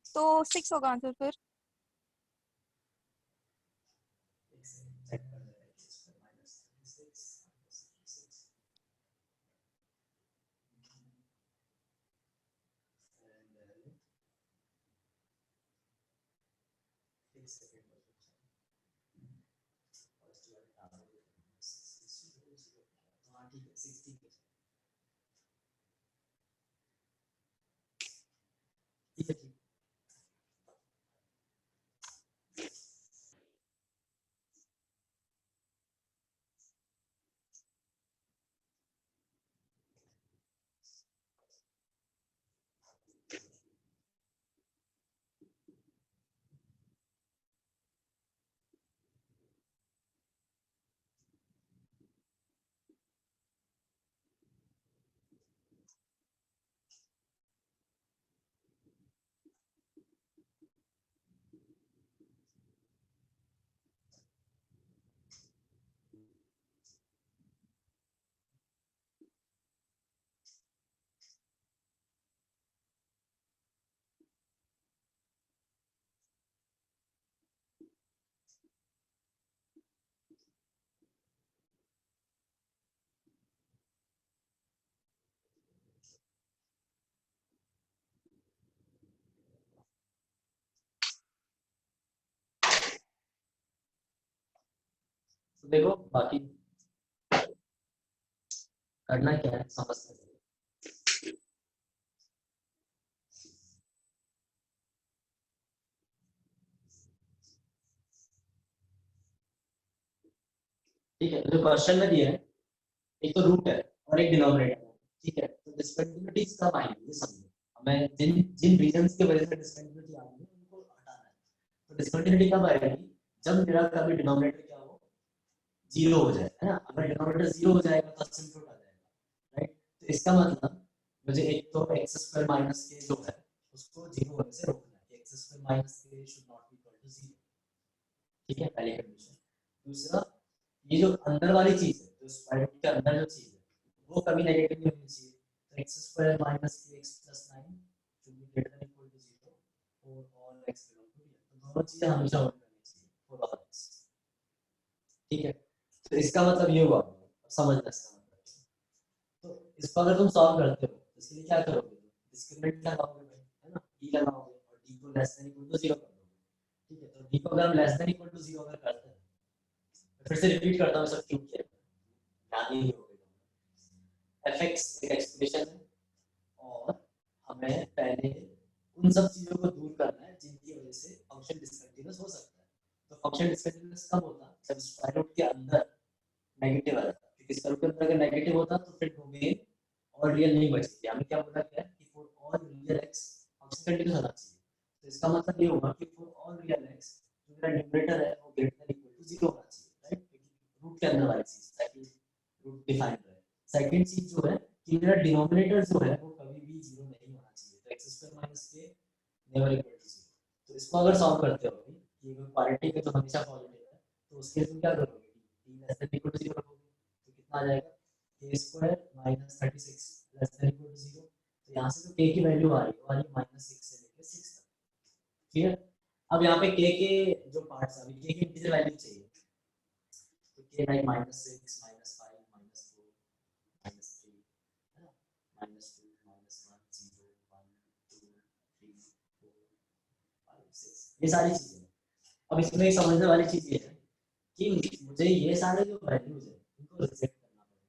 तो 6 होगा आंसर फिर। चेक कर लेते हैं, -36 एक सेकंड हाँ ठीक है 60 ठीक है ठीक। तो देखो बाकी करना क्या है समझते हैं। ठीक है, तो जो क्वेश्चन में दिया है एक तो रूट है और एक डिनोमिनेटर है, ठीक है, तो डिसकंटिन्यूटीज कब आएंगी ये समझो। हमें जिन जिन रीजंस की वजह से डिसकंटिन्यूटी आ रही है उनको हटाना है। तो डिसकंटिन्यूटी कब आएगी, जब मेरा कभी डिनोमिनेटर क्या हो, जीरो हो जाए, है ना। अगर डिनोमिनेटर जीरो हो जाएगा तो असिम्प्टोट आ जाएगा, राइट। तो इसका मतलब मुझे एक तो एक्स स्क्वायर माइनस के जो है उसको जीरो होने से रोकना है, x square minus k should not be equal to zero, ठीक है, पहली कंडीशन। दूसरा, ये जो अंदर वाली चीज है, जो स्क्वायर रूट के अंदर जो चीज है वो कभी नेगेटिव नहीं होनी चाहिए। तो x square minus k x plus 9 should be greater than equal to 0 for all x belong to real. तो दोनों चीजें हमेशा होनी चाहिए फॉर ऑल एक्स, ठीक है। तो इसका मतलब ये हुआ, समझना इसका मतलब। तो इसको अगर तुम सॉल्व करते हो तो इसके लिए क्या करोगे, डिस्क्रिमिनेंट लगाओगे भाई, है ना, ई लगाओगे और डी को लेस देन इक्वल टू 0 कर दोगे, ठीक है। तो डी को अगर हम लेस देन इक्वल टू 0 अगर करते हैं, फिर से रिपीट करता हूँ सब क्यों किया, ध्यान नहीं होगा। fx एक एक्सप्रेशन है और हमें पहले उन सब चीजों को दूर करना है जिनकी वजह से फंक्शन डिसकंटिन्यूअस हो सकता है। तो फंक्शन डिसकंटिन्यूअस कब होता है, जब स्क्वायर रूट के अंदर नेगेटिव आ जाता है, क्योंकि स्क्वायर रूट के अंदर अगर नेगेटिव होता तो फिर डोमेन और रियल नहीं बचती। हमें क्या बोला गया कि for all real x function continuous होना चाहिए। तो इसका मतलब ये होगा कि फॉर ऑल रियल एक्स जो मेरा न्यूमरेटर है वो ग्रेटर देन इक्वल टू 0 होना चाहिए, राइट, रूट के अंदर वाली चीज ताकि रूट डिफाइन रहे। सेकंड चीज जो है कि मेरा डिनोमिनेटर जो है वो कभी भी 0 नहीं होना चाहिए। तो एक्स स्क्वायर माइनस के नेवर इक्वल टू 0। तो इसको अगर सॉल्व करते हो कि क्वालिटी का जो हमेशा पॉजिटिव है तो उसके तुम क्या करोगे, t less than equal to 0 रखोगे, तो कितना आ जाएगा, k square minus 36 less than equal to 0। तो यहाँ से जो k की वैल्यू आ रही है वो आ रही है -6 से लेकर 6 तक, क्लियर। अब यहाँ पे k के जो पार्ट्स अभी k की इंटीजर वैल्यू चाहिए, तो k लाइक -6 -5 -4 -3 है ना, -2 -1 0 1 2 3 4 5 6, ये सारी चीजें। अब इसमें एक समझने वाली चीज ये है कि मुझे ये सारे जो वैल्यूज है इनको रिजेक्ट करना पड़ेगा।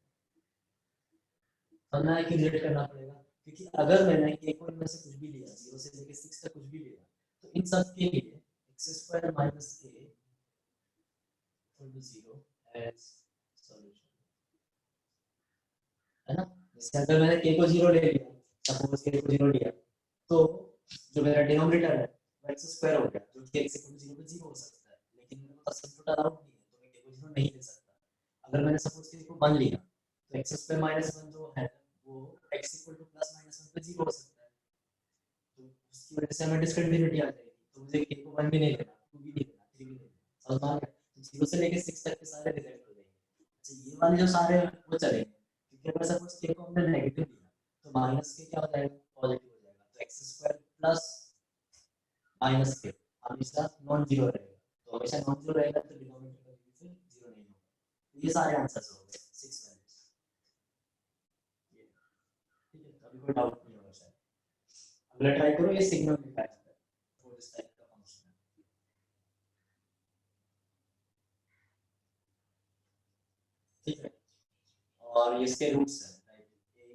समझना है कि रिजेक्ट करना पड़ेगा, क्योंकि अगर मैंने k को इनमें से कुछ भी लिया 0 से लेकर 6 तक कुछ भी लिया तो इन सब के लिए x square minus k equal to 0 as solution, है ना। जैसे अगर मैंने k को 0 ले लिया, सपोज k को 0 लिया, तो जो मेरा डिनोमिनेटर है वो x स्क्वायर हो गया, जो कि x इक्वल टू 0 पे 0 हो सकता है, लेकिन मेरे को असिम्प्टोट अलाउड नहीं है तो मैं k को 0 नहीं ले सकता। अगर मैंने सपोज k को 1 लिया तो x स्क्वायर माइनस 1 जो है वो x equal two plus minus 1 पे 0 हो सकता है, इसकी वजह से हमें डिसकंटिन्यूटी आ जाएगी, तो मुझे k को 1 भी नहीं लेना, 2 भी नहीं लेना, 3 भी नहीं लेना, समझ में आ गया? तो 0 से लेके 6 तक के सारे रिजेक्ट हो जाएंगे। अच्छा ये वाले जो सारे हैं वो चलेंगे, क्योंकि अगर सपोज k को हमने नेगेटिव लिया तो माइनस के क्या हो जाएगा, पॉजिटिव हो जाएगा, तो x स्क्वायर प्लस माइनस के हमेशा नॉन जीरो रहेगा, तो हमेशा नॉन जीरो रहेगा तो डिनोमिनेटर का वैल्यू फिर जीरो नहीं होगा। तो ये सारे आंसर्स हो गए 6 वैल्यूज। ठीक है, तो अभी कोई डाउट नहीं होगा शायद। अगला ट्राई करो, ये सिग्नल लिखा है वो इस टाइप का फंक्शन है। ठीक है, और इसके रूट्स हैं right, a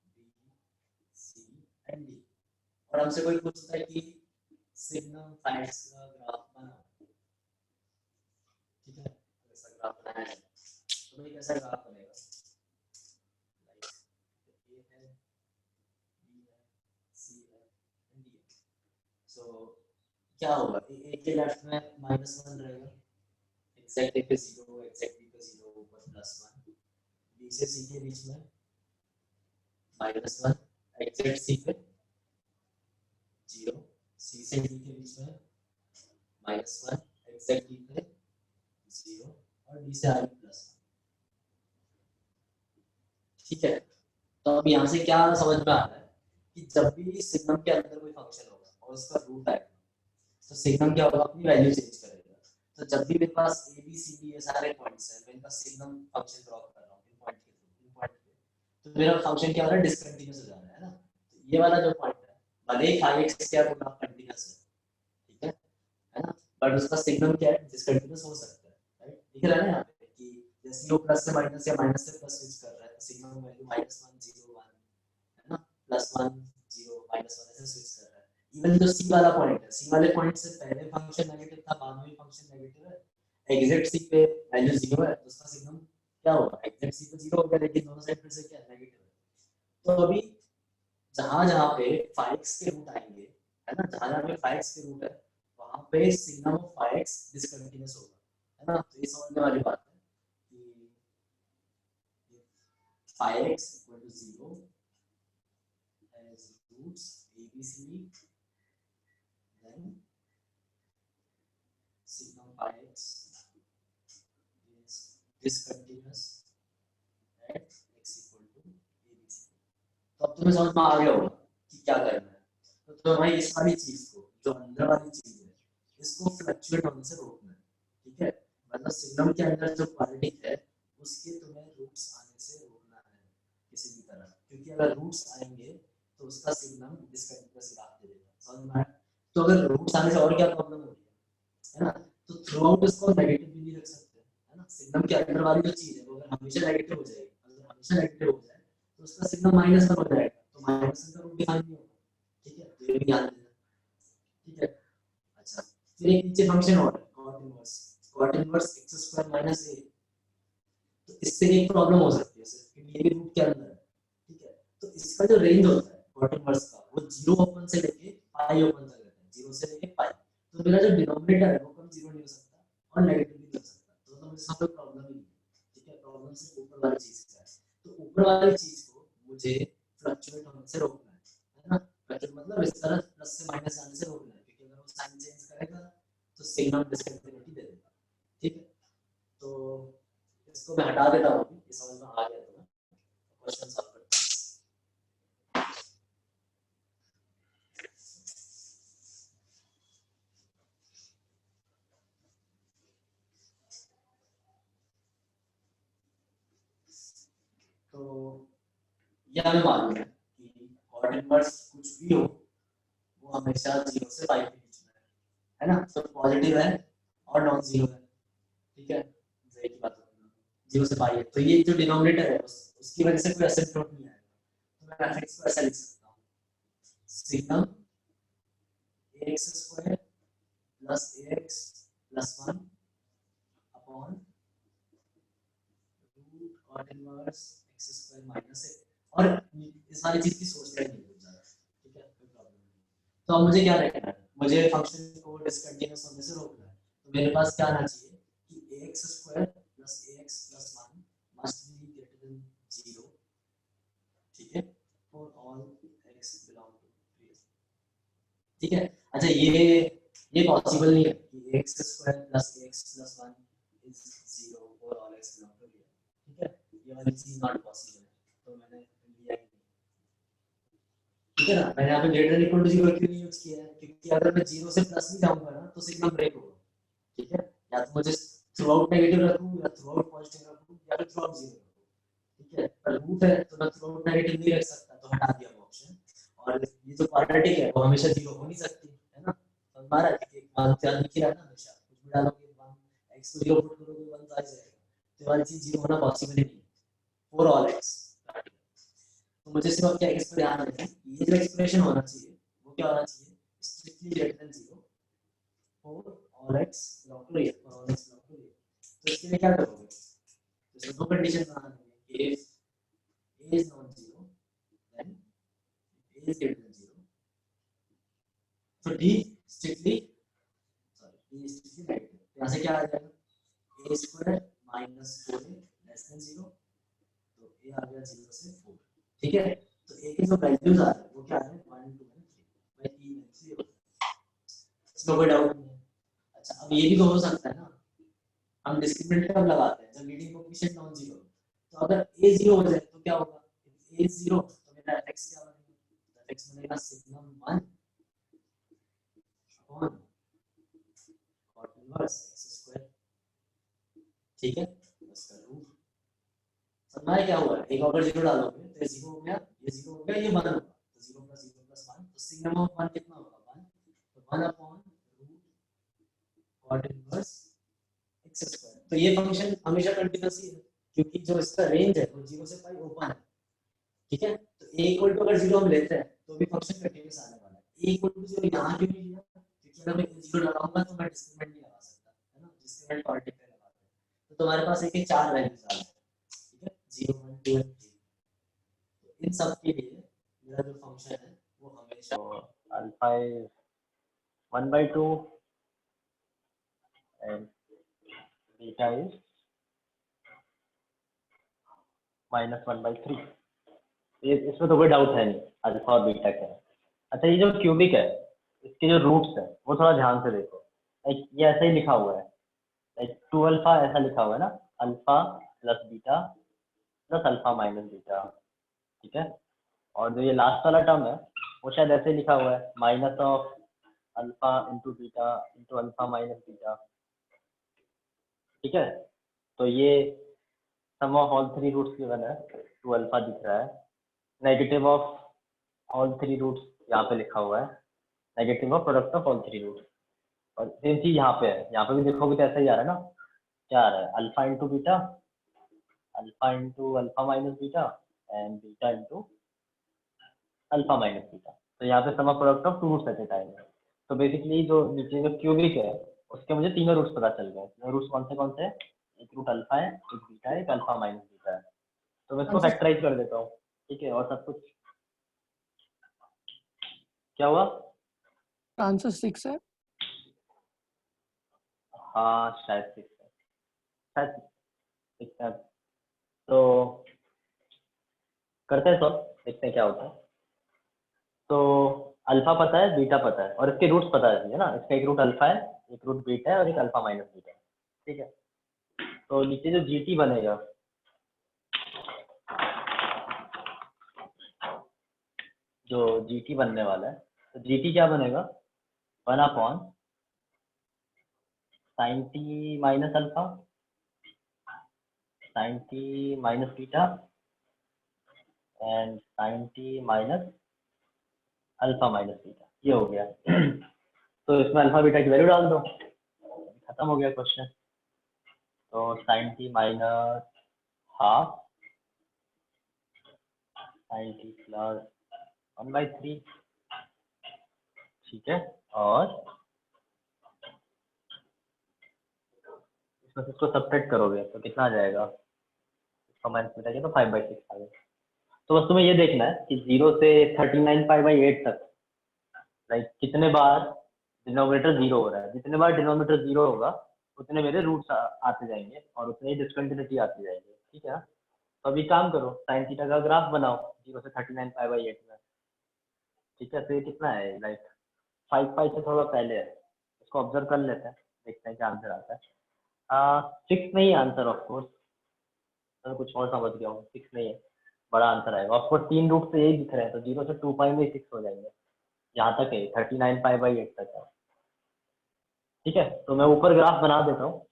b c and d, और हमसे कोई पूछता है कि सिग्नम फाइल्स का ग्राफ बनाओ। ठीक है, ऐसा ग्राफ बनाया है तो भाई कैसा ग्राफ बनेगा, लाइक a है b है c है एंड d है। सो क्या होगा, a के लेफ्ट में -1 रहेगा, एग्जैक्ट a पे 0, एग्जैक्ट b पे 0, ऊपर +1, b से c के बीच में -1, एग्जैक्ट c पे 0, c से d के बीच में -1, एग्जैक्ट d पे 0 और d से आगे +1। ठीक है, तो अब यहाँ से क्या समझ में आ रहा है कि जब भी सिग्नम के अंदर कोई फंक्शन होगा और उसका रूट आएगा तो सिग्नम क्या होगा, अपनी वैल्यू चेंज करेगा। तो जब भी मेरे पास a b c d ये सारे पॉइंट्स हैं, मेरे पास सिग्नम फंक्शन ड्रॉ कर रहा हूँ इन पॉइंट के थ्रू, इन पॉइंट पे, तो मेरा फंक्शन क्या हो रहा है, डिसकंटीन्यूअस हो जा रहा है ना। तो ये वाला जो पॉइंट है, भले ही फाई एक्स क्या पूरा कंटीन्यूअस है, ठीक है ना, बट उसका सिग्नम क्या है, डिसकंटीन्यूअस हो सकता है, राइट। दिख रहा है ना यहाँ पे कि जैसे वो प्लस से माइनस या माइनस से प्लस स्विच कर रहा है तो सिग्नम वैल्यू -1 0 1 है ना, +1 0 -1 ऐसे स्विच कर रहा है। इवन जो सी वाला पॉइंट है, सी वाले पॉइंट से पहले फंक्शन नेगेटिव था, बाद में फंक्शन नेगेटिव है, एग्जैक्ट सी पे वैल्यू 0 है, तो उसका सिग्नम क्या होगा, एग्जैक्ट सी पे 0 हो गया, लेकिन दोनों साइड फिर से क्या नेगेटिव है। तो अभी जहां जहां पे 5x के रूट आएंगे, है ना, जहां जहां पे 5x के रूट है वहां पे सिग्नम ऑफ 5x डिसकंटीन्यूअस होगा, है ना। तो ये समझने वाली बात है कि 5x = 0 has roots a b c d, then signum 5x is discontinuous at x = abc। तो अब तुम्हें समझ में आ गया होगा कि क्या करना है। तो तुम्हें भाई इस वाली चीज को, जो अंदर वाली चीज है, इसको फ्लक्चुएट होने से रोकना है, ठीक है। मतलब सिग्नम के अंदर जो क्वालिटी है उसके तुम्हें रूट्स आने से रोकना है किसी भी तरह, क्योंकि अगर रूट्स आएंगे तो उसका सिग्नम डिसकंटीन्यूअस ग्राफ दे देगा, समझ में आया। तो अगर रूट्स आने से और क्या प्रॉब्लम हो रही है ना, तो थ्रू आउट इसको नेगेटिव भी नहीं रख सकते, है ना। सिग्नम के अंदर वाली जो चीज है वो अगर हमेशा नेगेटिव हो जाएगी, अगर हमेशा नेगेटिव हो जाए तो उसका सिग्नम -1 हो जाएगा, तो -1 का रूट डिफाइन नहीं होगा, ठीक है, तो ये भी ध्यान देना, ठीक है। अच्छा, फिर एक नीचे फंक्शन और है cot इनवर्स x² - a, तो इससे एक प्रॉब्लम हो सकती है सिर्फ कि ये भी रूट के अंदर है, ठीक है। तो इसका जो रेंज होता है cot इनवर्स का, वो 0 ओपन से लेके पाई ओपन तक रहता है, 0 से लेके पाई। तो मेरा जो डिनोमिनेटर है वो कभी 0 नहीं हो सकता और नेगेटिव भी नहीं हो सकता, तो मुझे इसमें कोई प्रॉब्लम ही नहीं है, ठीक है। प्रॉब्लम सिर्फ ऊपर वाली चीज का है, तो ऊपर वाली चीज को मुझे फ्लक्चुएट होने से रोकना है ना। फ्लक्चुएट मतलब इस तरह प्लस से माइनस आने से रोकना है, क्योंकि अगर वो साइन चेंज करेगा तो सिग्नम डिसकंटिन्यूटी दे देगा, ठीक है। तो इसको मैं हटा देता हूँ, ये समझ में आ गया तो क्वेश्चन सॉल्व करता हूँ। तो यह हमें मालूम है कि cot इनवर्स कुछ भी हो वो हमेशा 0 से पाई के बीच में है ना, तो पॉजिटिव है और नॉन जीरो है, ठीक है। सही की बात है, 0 से पाई है, तो ये जो डिनोमिनेटर है उसकी वजह से कोई एसिम्प्टोट नहीं आएगा, तो मैं fx को ऐसा लिख सकता हूँ, signum ax² + ax + 1 upon root cot inverse x² - a, और इस वाली चीज की सोचना ही नहीं है ज्यादा, ठीक है, कोई प्रॉब्लम नहीं। तो अब मुझे क्या देखना है, मुझे फंक्शन को डिसकंटीन्यूअस होने से रोकना है, तो मेरे पास क्या आना चाहिए कि ax² + ax + 1 must be greater than 0, ठीक है, for all x belong to real, ठीक है। अच्छा ये पॉसिबल नहीं है कि x square plus x plus 1 is 0 for all x belong to real, ठीक है, ये वाली चीज नॉट पॉसिबल है, तो मैंने लिया ही नहीं, ठीक है ना। मैंने यहाँ पे ग्रेटर इक्वल टू 0 क्यों नहीं यूज किया है, क्योंकि अगर मैं 0 से प्लस भी जाऊंगा ना तो सिग्नल ब्रेक होगा, ठीक है, या तो मुझे थ्रू आउट नेगेटिव रखूं या थ्रू आउट पॉजिटिव रखूं या फिर थ्रू आउट 0 रखूं, ठीक है, पर रूट है तो मैं थ्रू आउट नेगेटिव नहीं रख सकता, तो हटा दिया वो ऑप्शन। और ये जो क्वाड्रेटिक है वो हमेशा 0 हो नहीं सकती है ना, तो हमारा एक मान ध्यान रखिए ना, हमेशा कुछ भी डालोगे 1 x को 0 पुट करोगे 1 तो आ जाएगा, तो ये वाली चीज 0 होना पॉसिबल ही नहीं है फॉर ऑल x। तो मुझे सिर्फ क्या इस पर ध्यान रखना, ये जो एक्सप्रेशन होना चाहिए वो क्या होना चाहिए, strictly greater than 0 for all x belong to real, for all x belong to real. तो इसके लिए क्या करोगे, तो दो कंडीशन बनाना है, if a is not 0 then a is greater than 0, so d strictly negative, यहाँ से क्या आ जाएगा, a square minus 4a less than 0, तो a आ गया 0 से 4, ठीक है। तो a के जो वैल्यूज आ रहे हैं वो क्या आ रहे हैं 1 2 3, भाई 3 0, इसमें कोई डाउट नहीं है। अच्छा अब ये भी तो हो सकता है ना, हम डिस्क्रिमिनेंट कब लगाते हैं, जब लीडिंग कोएफिशिएंट नॉन जीरो, तो अगर a 0 हो जाए तो क्या होगा, a 0 तो मेरा fx क्या बनेगा, fx बनेगा sigma 1 upon cot inverse x square, ठीक है, उसका रूट। समझ में क्या हुआ, एक अगर 0 डालोगे तो ये 0 हो गया, ये 0 हो गया, ये 1 होगा, तो 0 + 0 + 1, तो सिग्मा ऑफ 1 कितना होगा 1, तो 1 upon root cot inverse x square. तो ये फंक्शन हमेशा कंटीन्यूअस ही है क्योंकि जो इसका रेंज है वो 0 से पाई ओपन है, ठीक है, तो a इक्वल टू अगर 0 हम लेते हैं तो भी फंक्शन कंटीन्यूअस आने वाला है। a इक्वल टू 0 यहां क्यों नहीं लिया, क्योंकि अगर मैं 0 लगाऊंगा तो मैं डिस्क्रिमिनेंट नहीं लगा सकता, है ना, डिस्क्रिमिनेंट क्वाड्रेटिक पे लगाते हैं, तो तुम्हारे पास एक चार वैल्यूज आ रहे हैं, ठीक है, 0 1 2 और 3, तो इन सब के लिए मेरा जो फंक्शन है वो हमेशा So alpha is 1/2 and beta is -1/3। ये इसमें तो कोई डाउट है नहीं, अल्फा और बीटा क्या है। अच्छा ये जो क्यूबिक है इसके जो रूट्स है वो थोड़ा ध्यान से देखो, लाइक ये ऐसे ही लिखा हुआ है, लाइक 2 अल्फा ऐसा लिखा हुआ है ना, alpha plus beta plus alpha minus beta, ठीक है, और जो ये लास्ट वाला टर्म है वो शायद ऐसे लिखा हुआ है minus of alpha into beta into alpha minus beta, ठीक है, तो ये sum of all three roots given है, 2 अल्फा दिख रहा है, negative of all three roots यहाँ पे लिखा हुआ है, negative of product of all three roots, और सेम चीज यहाँ पे है, यहाँ पे भी देखोगे तो ऐसा ही आ रहा है ना, क्या आ रहा है alpha into beta alpha minus beta and beta into alpha minus beta, तो यहाँ पे sum of product of two roots at a time है। तो बेसिकली जो नीचे जो क्यूबिक है उसके मुझे तीनों रूट्स पता चल गए, तीनों रूट्स कौन से हैं, एक रूट अल्फा है, एक बीटा है, एक अल्फा माइनस बीटा है, तो मैं इसको फैक्टराइज कर देता हूँ, ठीक है, और सब कुछ क्या हुआ, आंसर 6 है। हाँ शायद 6 है, शायद 6 है, तो करते हैं सब, देखते हैं क्या होता है। तो अल्फा पता है, बीटा पता है, और इसके रूट्स पता है ना, इसका एक रूट अल्फा है, एक रूट बीटा है और एक अल्फा माइनस बीटा है, ठीक है। तो नीचे जो जीटी बनेगा, जो जीटी बनने वाला है, तो जीटी क्या बनेगा 1 upon sine t minus alpha sine t minus beta and sine t minus alpha minus beta, ये हो गया। तो इसमें अल्फा बीटा की वैल्यू डाल दो, खत्म हो गया क्वेश्चन। तो sine t minus half sine t plus 1/3, ठीक है, और इसमें से इसको सब्ट्रैक्ट करोगे तो कितना आ जाएगा, इसका माइनस बीटा के तो 5/6 आ गया। तो बस तुम्हें ये देखना है कि 0 से 39π/8 तक लाइक कितने बार डिनोमिनेटर 0 हो रहा है, जितने बार डिनोमिनेटर 0 होगा उतने मेरे रूट्स आते जाएंगे और उतने ही डिसकंटिन्यूटी आती जाएगी, ठीक है। तो अभी काम करो, साइन थीटा का ग्राफ बनाओ 0 से 39π/8 में, ठीक है, तो ये कितना है लाइक 5 से थोड़ा पहले है, इसको ऑब्जर्व कर लेते हैं, देखते हैं क्या आंसर आता है। 6 नहीं आंसर ऑफ कोर्स, मैं कुछ और समझ गया हूँ, 6 नहीं है, बड़ा आंसर आएगा। आपको 3 रूट से यही दिख रहे हैं, तो 0 से 2 पाई में 6 हो जाएंगे, यहाँ तक है 39 पाई बाई 8 तक है। ठीक है, तो मैं ऊपर ग्राफ बना देता हूँ,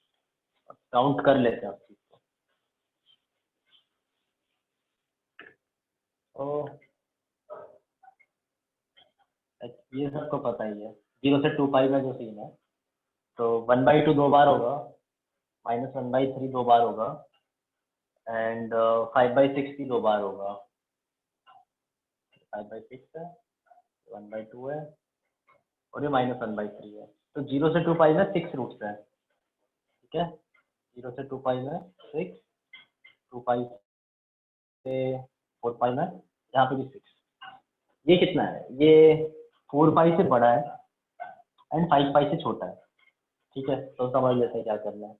काउंट कर लेते हैं उस चीज को। तो ये सबको पता ही है, 0 से 2 पाई में जो सीन है, तो 1/2 2 बार होगा, -1/3 2 बार होगा, एंड 5/6 भी 2 बार होगा। 5/6 है, 1/2 है, और ये -1/3 है। तो 0 से 2 पाई में 6 रूट्स है। ठीक है, 0 से 2 पाई में 6, 2 पाई से 4 पाई में, यहाँ पे भी 6। ये कितना है, ये 4 पाई से बड़ा है एंड 5 पाई से छोटा है। ठीक है, तो समझ लेते हैं क्या करना है।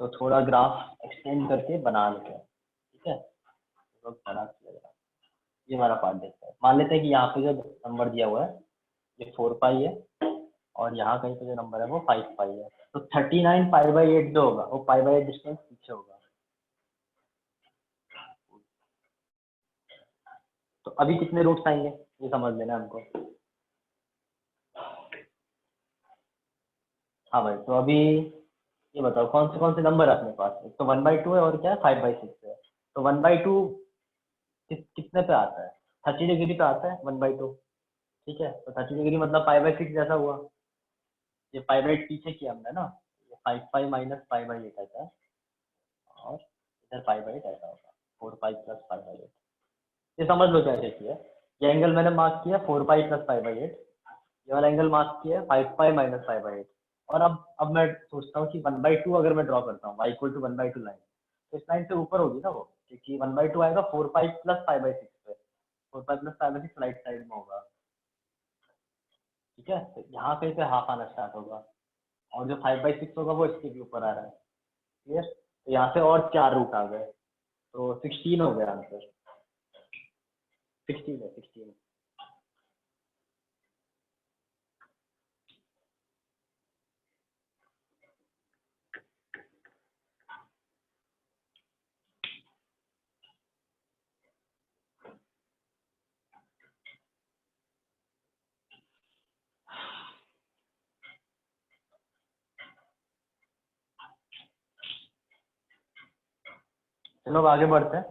तो थोड़ा ग्राफ एक्सटेंड करके बना लेते हैं। ठीक है, तो बना लेगा, ये हमारा पार्ट देखते हैं। मान लेते हैं कि यहाँ पे जो नंबर दिया हुआ है ये 4 पाई है, और यहाँ कहीं पे जो नंबर है वो 5 पाई है। तो 39 पाई बाई 8 जो होगा वो पाई बाई 8 डिस्टेंस पीछे होगा। तो अभी कितने रूट्स आएंगे ये समझ लेना है हमको। हाँ भाई, तो अभी ये बताओ कौन से नंबर है अपने पास। एक तो 1/2 है, और क्या है 5/6 है। तो 1/2 कितने पे आता है, 30 डिग्री पे आता है 1/2। ठीक है, तो 30 डिग्री मतलब 5/6 जैसा हुआ। ये 5/8 पीछे किया हमने ना, ये 5 पाई माइनस 5/8 आता है, और इधर 5/8 ऐसा होगा, 4 पाई प्लस 5/8। ये समझ लो क्या किया, ये एंगल मैंने मार्क किया 4 पाई प्लस 5/8, ये वाला एंगल मार्क किया 5 पाई माइनस 5/8। और अब मैं सोचता हूँ कि 1/2 अगर मैं ड्रॉ करता हूँ, y इक्वल टू 1/2 लाइन, तो इस लाइन से ऊपर होगी ना वो, क्योंकि 1/2 आएगा 4 पाई प्लस 5/6 पे, 4 पाई प्लस 5/6 राइट साइड में होगा। ठीक है, तो यहाँ कहीं पे हाफ आना स्टार्ट होगा, और जो 5/6 होगा वो इसके भी ऊपर आ रहा है। क्लियर, तो यहाँ से और 4 रूट आ गए, तो 16 हो गया आंसर। 16 है, 16। चलो अब आगे बढ़ते हैं।